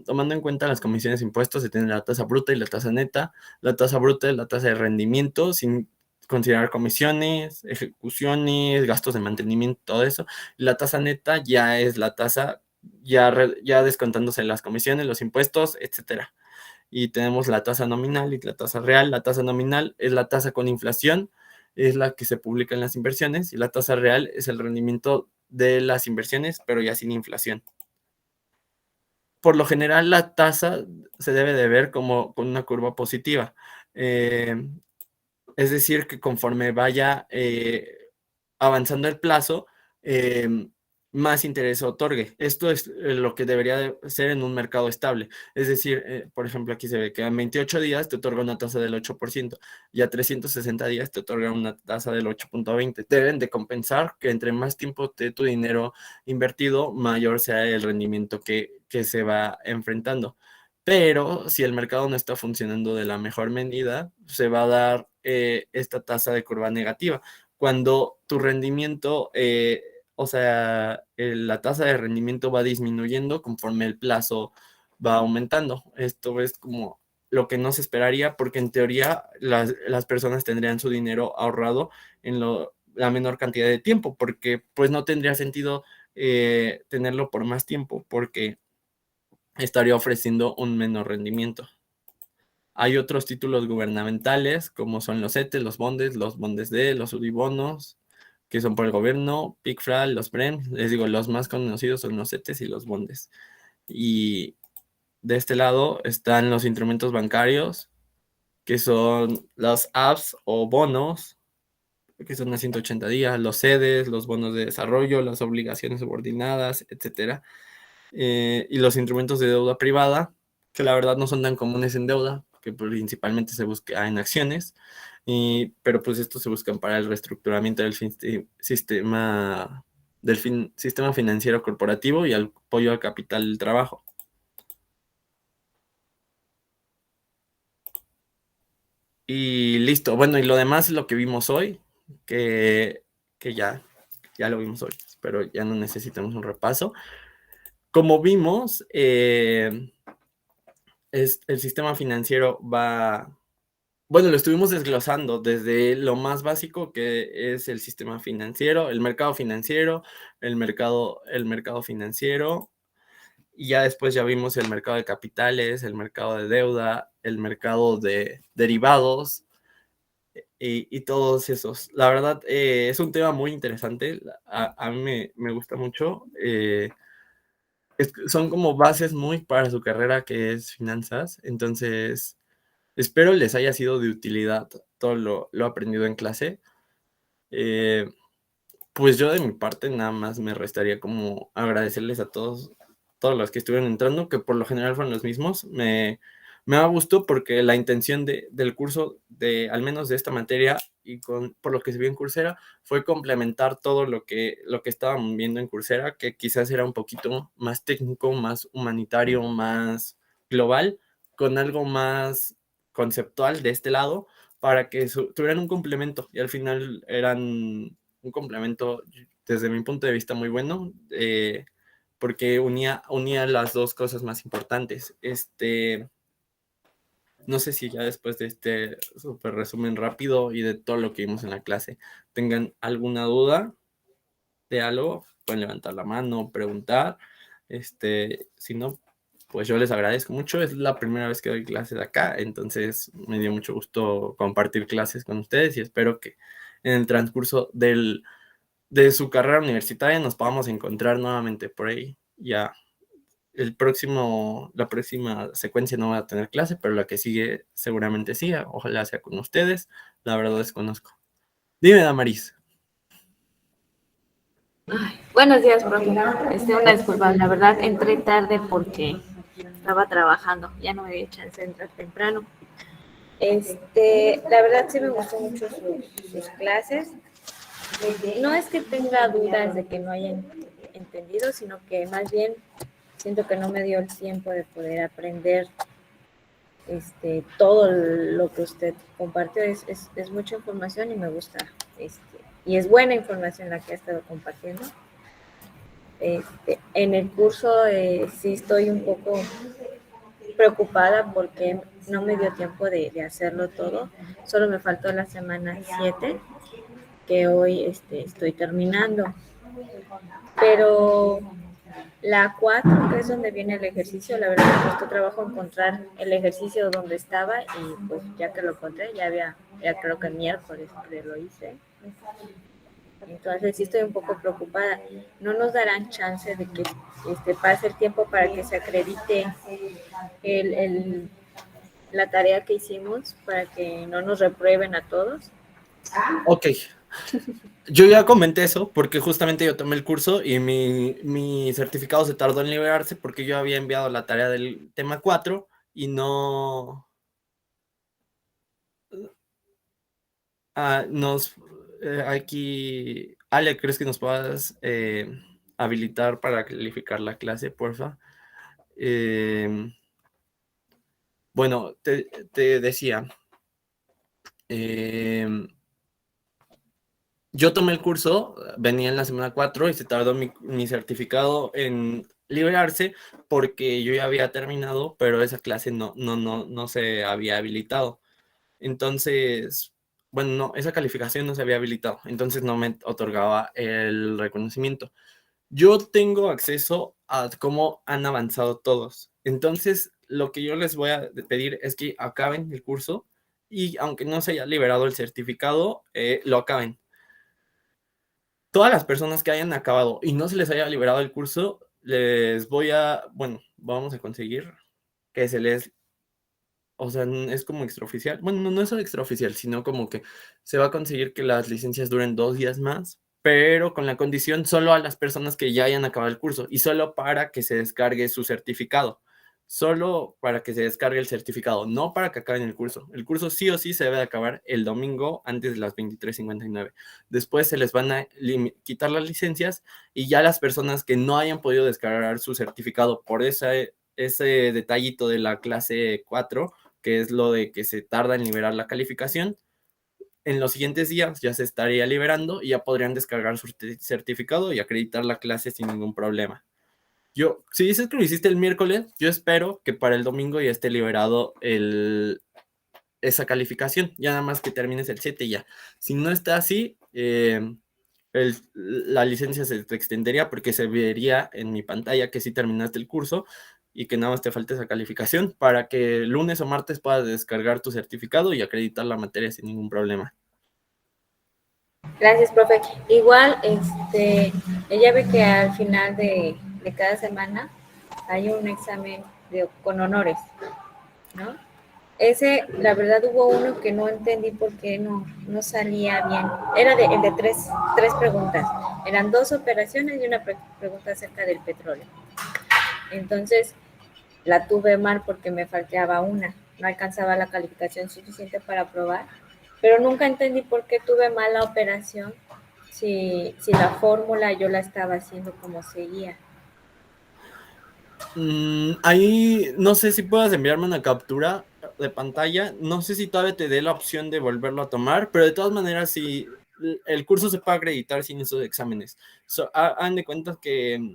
Tomando en cuenta las comisiones de impuestos, se tiene la tasa bruta y la tasa neta. La tasa bruta es la tasa de rendimiento, sin considerar comisiones, ejecuciones, gastos de mantenimiento, todo eso. La tasa neta ya es la tasa, ya descontándose las comisiones, los impuestos, etcétera. Y tenemos la tasa nominal y la tasa real. La tasa nominal es la tasa con inflación, es la que se publica en las inversiones, y la tasa real es el rendimiento de las inversiones, pero ya sin inflación. Por lo general, la tasa se debe de ver como con una curva positiva. Es decir, que conforme vaya avanzando el plazo, más interés otorgue. Esto es lo que debería de ser en un mercado estable. Es decir, por ejemplo, aquí se ve que a 28 días te otorga una tasa del 8% y a 360 días te otorga una tasa del 8.20. Deben de compensar que entre más tiempo te tu dinero invertido, mayor sea el rendimiento que se va enfrentando. pero si el mercado no está funcionando de la mejor medida, se va a dar esta tasa de curva negativa. Cuando tu rendimiento, o sea, la tasa de rendimiento va disminuyendo conforme el plazo va aumentando. Esto es como lo que no se esperaría porque en teoría las personas tendrían su dinero ahorrado en la menor cantidad de tiempo, porque pues no tendría sentido tenerlo por más tiempo, porque estaría ofreciendo un menor rendimiento. Hay otros títulos gubernamentales, como son los CETES, los bondes D, los UDIBonos, que son por el gobierno, PICFRAL, los BREM. Les digo, los más conocidos son los CETES y los bondes. Y de este lado están los instrumentos bancarios, que son las apps o bonos, que son a 180 días, los CEDES, los bonos de desarrollo, las obligaciones subordinadas, etcétera. Y los instrumentos de deuda privada, que la verdad no son tan comunes en deuda, que principalmente se busca en acciones, pero pues estos se buscan para el reestructuramiento sistema financiero corporativo y el apoyo al capital del trabajo. Y listo. Bueno, y lo demás es lo que vimos hoy, que ya lo vimos hoy, pero ya no necesitamos un repaso. Como vimos, el sistema financiero bueno, lo estuvimos desglosando desde lo más básico que es el sistema financiero, el mercado financiero, el mercado financiero, y ya después ya vimos el mercado de capitales, el mercado de deuda, el mercado de derivados y todos esos. La verdad, es un tema muy interesante, a mí me gusta mucho. Son como bases muy para su carrera que es finanzas, entonces espero les haya sido de utilidad todo lo aprendido en clase. Eh, pues yo de mi parte nada más me restaría como agradecerles a todos los que estuvieron entrando, que por lo general fueron los mismos. Me da gusto porque la intención del curso, al menos de esta materia, y por lo que se vio en Coursera, fue complementar todo lo que estaban viendo en Coursera, que quizás era un poquito más técnico, más humanitario, más global, con algo más conceptual de este lado, para que tuvieran un complemento y al final eran un complemento desde mi punto de vista muy bueno, porque unía las dos cosas más importantes. No sé si ya después de este súper resumen rápido y de todo lo que vimos en la clase, tengan alguna duda de algo, pueden levantar la mano, preguntar. Si no, pues yo les agradezco mucho. Es la primera vez que doy clases acá, entonces me dio mucho gusto compartir clases con ustedes y espero que en el transcurso de su carrera universitaria nos podamos encontrar nuevamente por ahí. Ya la próxima secuencia no va a tener clase, pero la que sigue seguramente sí. Ojalá sea con ustedes. La verdad desconozco. Dime, Damaris. Buenos días, profe. Una disculpa, la verdad entré tarde porque estaba trabajando, ya no me dio chance de entrar temprano. La verdad sí me gustó mucho sus clases. No es que tenga dudas de que no hayan entendido, sino que más bien siento que no me dio el tiempo de poder aprender todo lo que usted compartió. Es mucha información y me gusta, y es buena información la que ha estado compartiendo. En el curso sí estoy un poco preocupada porque no me dio tiempo de hacerlo todo. Solo me faltó la semana 7, que hoy estoy terminando. Pero la 4, que es donde viene el ejercicio, la verdad me costó trabajo encontrar el ejercicio donde estaba y pues ya que lo encontré, ya creo que el miércoles que lo hice. Entonces sí estoy un poco preocupada. ¿No nos darán chance de que pase el tiempo para que se acredite la tarea que hicimos para que no nos reprueben a todos? Ok. Yo ya comenté eso porque justamente yo tomé el curso y mi certificado se tardó en liberarse porque yo había enviado la tarea del tema 4 y no nos aquí Ale, ¿crees que nos puedas habilitar para calificar la clase, porfa? Bueno, te decía, yo tomé el curso, venía en la semana 4 y se tardó mi certificado en liberarse porque yo ya había terminado, pero esa clase no se había habilitado. Entonces, bueno, no, esa calificación no se había habilitado, entonces no me otorgaba el reconocimiento. Yo tengo acceso a cómo han avanzado todos. Entonces, lo que yo les voy a pedir es que acaben el curso y aunque no se haya liberado el certificado, lo acaben. Todas las personas que hayan acabado y no se les haya liberado el curso, bueno, vamos a conseguir que se les, o sea, es como extraoficial. Bueno, no es extraoficial, sino como que se va a conseguir que las licencias duren 2 días más, pero con la condición solo a las personas que ya hayan acabado el curso y solo para que se descargue su certificado. Solo para que se descargue el certificado, no para que acaben el curso. El curso sí o sí se debe de acabar el domingo antes de las 23:59. Después se les van a quitar las licencias y ya las personas que no hayan podido descargar su certificado por ese detallito de la clase 4, que es lo de que se tarda en liberar la calificación, en los siguientes días ya se estaría liberando y ya podrían descargar su certificado y acreditar la clase sin ningún problema. Si dices que lo hiciste el miércoles, yo espero que para el domingo ya esté liberado esa calificación, ya nada más que termines el 7 y ya. Si no está así, la licencia se te extendería porque se vería en mi pantalla que sí terminaste el curso y que nada más te falta esa calificación para que lunes o martes puedas descargar tu certificado y acreditar la materia sin ningún problema. Gracias, profe. Igual, ella ve que al final de cada semana hay un examen con honores, ¿no? Ese, la verdad, hubo uno que no entendí por qué no salía bien. Era el de tres preguntas. Eran 2 operaciones y una pregunta acerca del petróleo. Entonces, la tuve mal porque me faltaba una. No alcanzaba la calificación suficiente para aprobar. Pero nunca entendí por qué tuve mal la operación si la fórmula yo la estaba haciendo como seguía. Ahí no sé si puedas enviarme una captura de pantalla. No sé si todavía te dé la opción de volverlo a tomar, pero de todas maneras, si el curso se puede acreditar sin esos exámenes. Hagan de cuenta que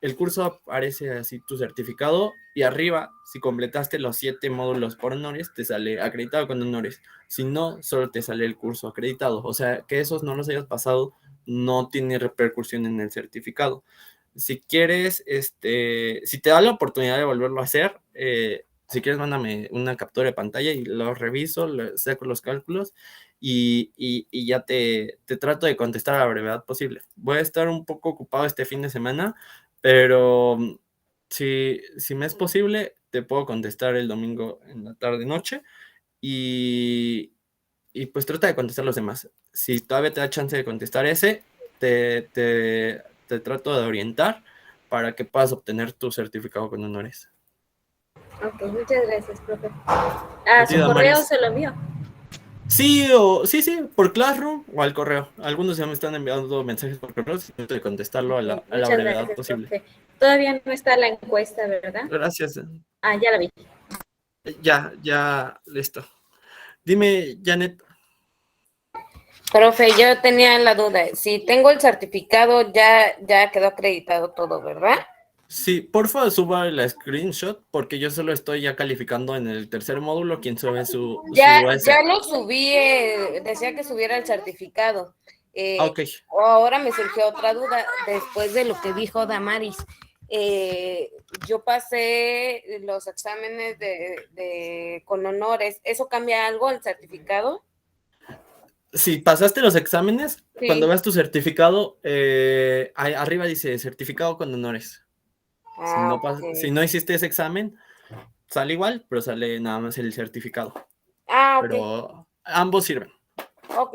el curso aparece así tu certificado y arriba, si completaste los 7 módulos por honores, te sale acreditado con honores. Si no, solo te sale el curso acreditado. O sea, que esos no los hayas pasado no tiene repercusión en el certificado. Si quieres, si te da la oportunidad de volverlo a hacer, si quieres, mándame una captura de pantalla y lo reviso, saco los cálculos y ya te trato de contestar a la brevedad posible. Voy a estar un poco ocupado este fin de semana, pero si me es posible, te puedo contestar el domingo en la tarde-noche y pues trata de contestar los demás. Si todavía te da chance de contestar ese, te trato de orientar para que puedas obtener tu certificado con honores. Ok, muchas gracias, profe. A ti, Su correo Damaris. se lo envió. Sí, por Classroom o al correo. Algunos ya me están enviando mensajes por correo, y trato de contestarlo a la Muchas brevedad gracias, posible. profe. Todavía no está la encuesta, ¿verdad? Gracias. Ya la vi. Ya, listo. Dime, Janet. Profe, yo tenía la duda. Si tengo el certificado, ya quedó acreditado todo, ¿verdad? Sí, porfa, suba la screenshot porque yo solo estoy ya calificando en el tercer módulo quien sube su Ya S. lo subí, decía que subiera el certificado. Ok. Ahora me surgió otra duda después de lo que dijo Damaris. Yo pasé los exámenes con honores. ¿Eso cambia algo el certificado? Si pasaste los exámenes, Sí. cuando veas tu certificado, arriba dice certificado con honores. Okay. Si no hiciste ese examen, sale igual, pero sale nada más el certificado. Ok. Pero ambos sirven. Ok,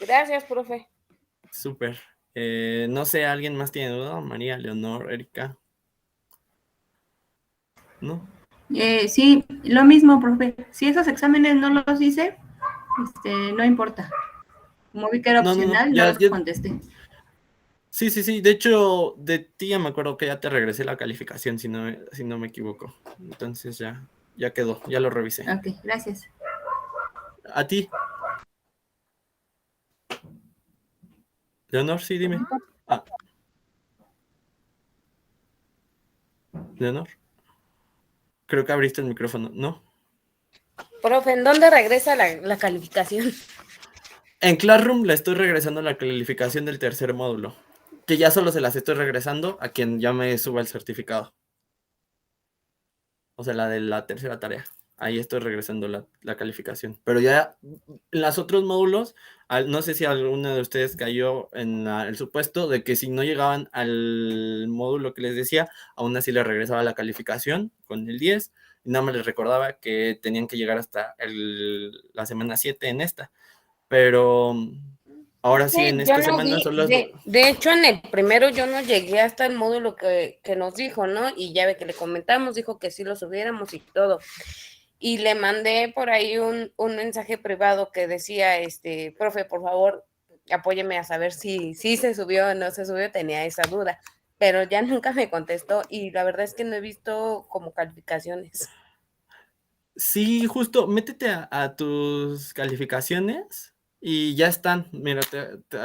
gracias, profe. Súper. No sé, ¿alguien más tiene duda? María, Leonor, Erika. ¿No? Sí, lo mismo, profe. Si esos exámenes no los hice, no importa. Como vi que era No. opcional, no los contesté. Sí. De hecho, de ti ya me acuerdo que ya te regresé la calificación, si no me equivoco. Entonces ya ya quedó, ya lo revisé. Ok, gracias. ¿A ti? Leonor, sí, dime. Ah. Leonor. Creo que abriste el micrófono, ¿no? Profe, ¿en dónde regresa la calificación? En Classroom le estoy regresando la calificación del tercer módulo, que ya solo se las estoy regresando a quien ya me suba el certificado. O sea, la de la tercera tarea. Ahí estoy regresando la calificación. Pero ya en los otros módulos, no sé si alguno de ustedes cayó en el supuesto de que si no llegaban al módulo que les decía, aún así les regresaba la calificación con el 10. Y nada más les recordaba que tenían que llegar hasta la semana 7 en esta. Pero ahora sí, en Yo esta no semana vi, son las... de hecho en el primero yo no llegué hasta el módulo que nos dijo, ¿no? Y ya ve que le comentamos, dijo que sí lo subiéramos y todo. Y le mandé por ahí un mensaje privado que decía, profe, por favor, apóyeme a saber si se subió o no se subió, tenía esa duda. Pero ya nunca me contestó y la verdad es que no he visto como calificaciones. Sí, justo, métete a tus calificaciones y ya están. Mira,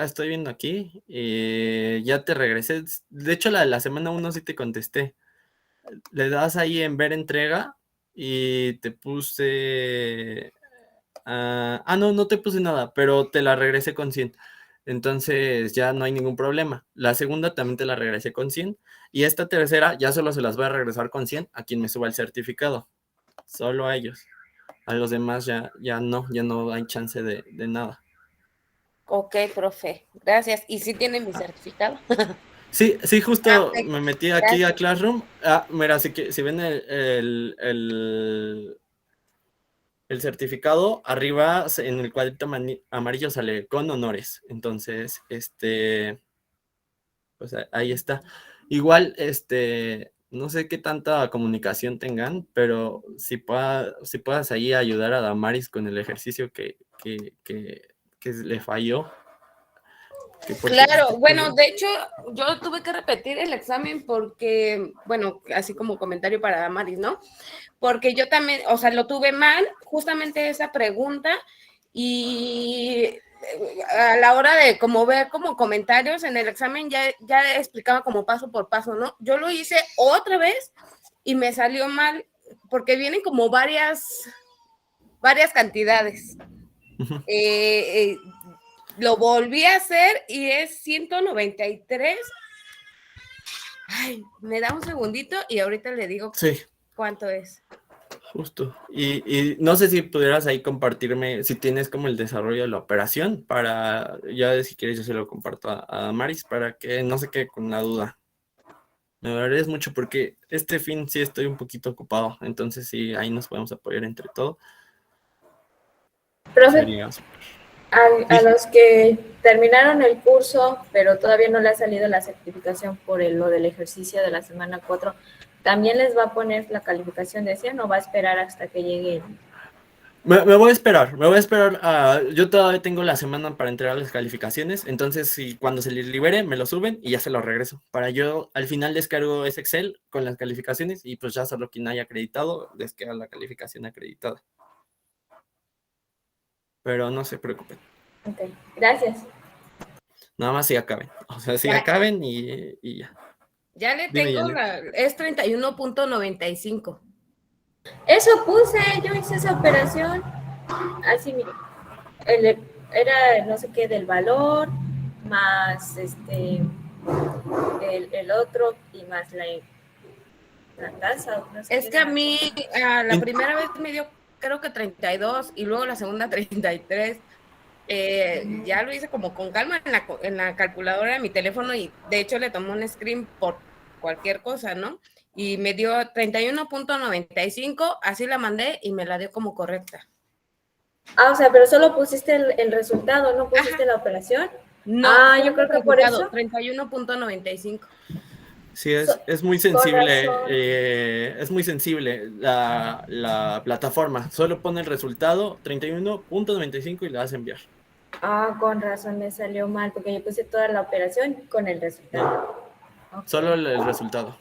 estoy viendo aquí. Ya te regresé. De hecho, la de la semana 1 sí te contesté. Le das ahí en ver entrega y te puse... no, no te puse nada, pero te la regresé con 100. Entonces ya no hay ningún problema. La segunda también te la regresé con 100. Y esta tercera ya solo se las voy a regresar con 100 a quien me suba el certificado. Solo a ellos. A los demás ya no hay chance de nada. Ok, profe, gracias. ¿Y si tiene mi certificado? Sí, justo Ok, me metí aquí a gracias. Classroom. Mira, si ven el certificado, arriba en el cuadrito amarillo sale con honores. Entonces, pues ahí está. Igual, no sé qué tanta comunicación tengan, pero si puedas ahí ayudar a Damaris con el ejercicio que le falló. Claro, bueno, de hecho, yo tuve que repetir el examen porque, bueno, así como comentario para Damaris, ¿no? Porque yo también, o sea, lo tuve mal, justamente esa pregunta, y a la hora de como ver como comentarios en el examen ya explicaba como paso por paso, ¿no? Yo lo hice otra vez y me salió mal porque vienen como varias cantidades. Lo volví a hacer y es 193. Ay, me da un segundito y ahorita le digo cuánto es. Justo. Y no sé si pudieras ahí compartirme, si tienes como el desarrollo de la operación, para, ya si quieres yo se lo comparto a Maris, para que no se quede con la duda. Me agradezco mucho porque este fin sí estoy un poquito ocupado, entonces sí, ahí nos podemos apoyar entre todos. Profe, a los que terminaron el curso, pero todavía no le ha salido la certificación por lo del ejercicio de la semana 4, ¿también les va a poner la calificación de 100 o va a esperar hasta que llegue? Me voy a esperar, yo todavía tengo la semana para entregar las calificaciones, entonces cuando se les libere me lo suben y ya se lo regreso. Para yo al final descargo ese Excel con las calificaciones y pues ya solo quien haya acreditado descarga la calificación acreditada. Pero no se preocupen. Ok, gracias. Nada más si acaben, o sea, si acaben y ya. Ya le Dime, tengo, Janet. es 31.95. Eso puse, yo hice esa operación. Así, mire, era no sé qué del valor, más el otro y más la tasa. No sé Es que a mí la primera vez me dio creo que 32 y luego la segunda 33. Ya lo hice como con calma en la calculadora de mi teléfono y de hecho le tomé un screen por cualquier cosa, ¿no? Y me dio 31.95, así la mandé y me la dio como correcta. O sea, pero solo pusiste el resultado, ¿no pusiste la operación? No, yo creo que por eso. 31.95. Sí, es muy sensible, la plataforma. Solo pone el resultado 31.95 y le das a enviar. Con razón me salió mal, porque yo puse toda la operación con el resultado. Okay. Solo el resultado.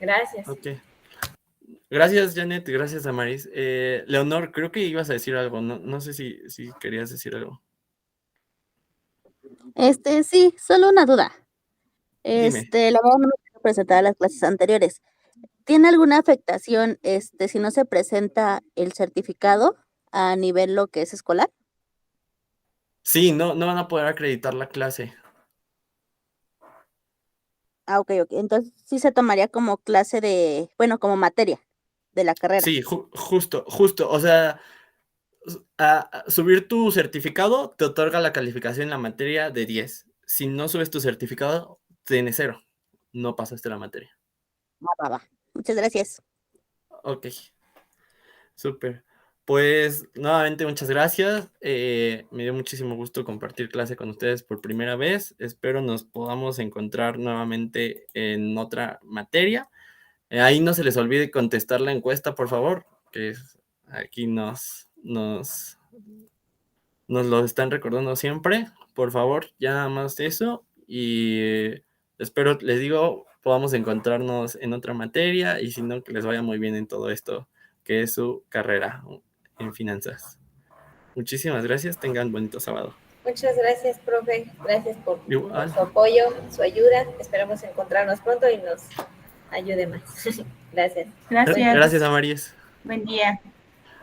Gracias. Ok. Gracias, Janet, gracias, Amaris. Leonor, creo que ibas a decir algo, no sé si querías decir algo. Sí, solo una duda. Dime. La verdad no me quiero presentar a las clases anteriores. ¿Tiene alguna afectación, si no se presenta el certificado a nivel lo que es escolar? Sí, no van a poder acreditar la clase. Ah, ok. Entonces sí se tomaría como clase bueno, como materia de la carrera. Sí, justo. O sea, subir tu certificado te otorga la calificación en la materia de 10. Si no subes tu certificado, tienes 0. No pasaste la materia. Va. Muchas gracias. Ok, súper. Pues nuevamente muchas gracias. Me dio muchísimo gusto compartir clase con ustedes por primera vez. Espero nos podamos encontrar nuevamente en otra materia. Ahí no se les olvide contestar la encuesta, por favor, que aquí nos lo están recordando siempre. Por favor, ya nada más eso. Y espero, les digo, podamos encontrarnos en otra materia y si no, que les vaya muy bien en todo esto, que es su carrera en finanzas. Muchísimas gracias, tengan bonito sábado. Muchas gracias, profe. Gracias por Igual. su apoyo, su ayuda. Esperamos encontrarnos pronto y nos ayude más. Gracias. Gracias. Gracias, Amaris. Buen día.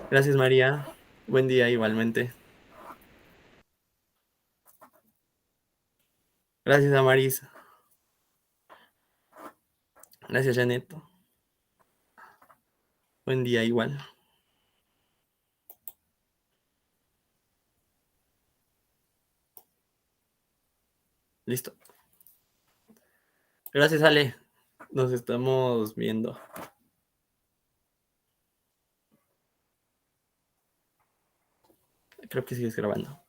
Gracias, María. Buen día igualmente. Gracias, Amaris. Gracias, Janet. Buen día igual. Listo. Gracias, Ale. Nos estamos viendo. Creo que sigues grabando.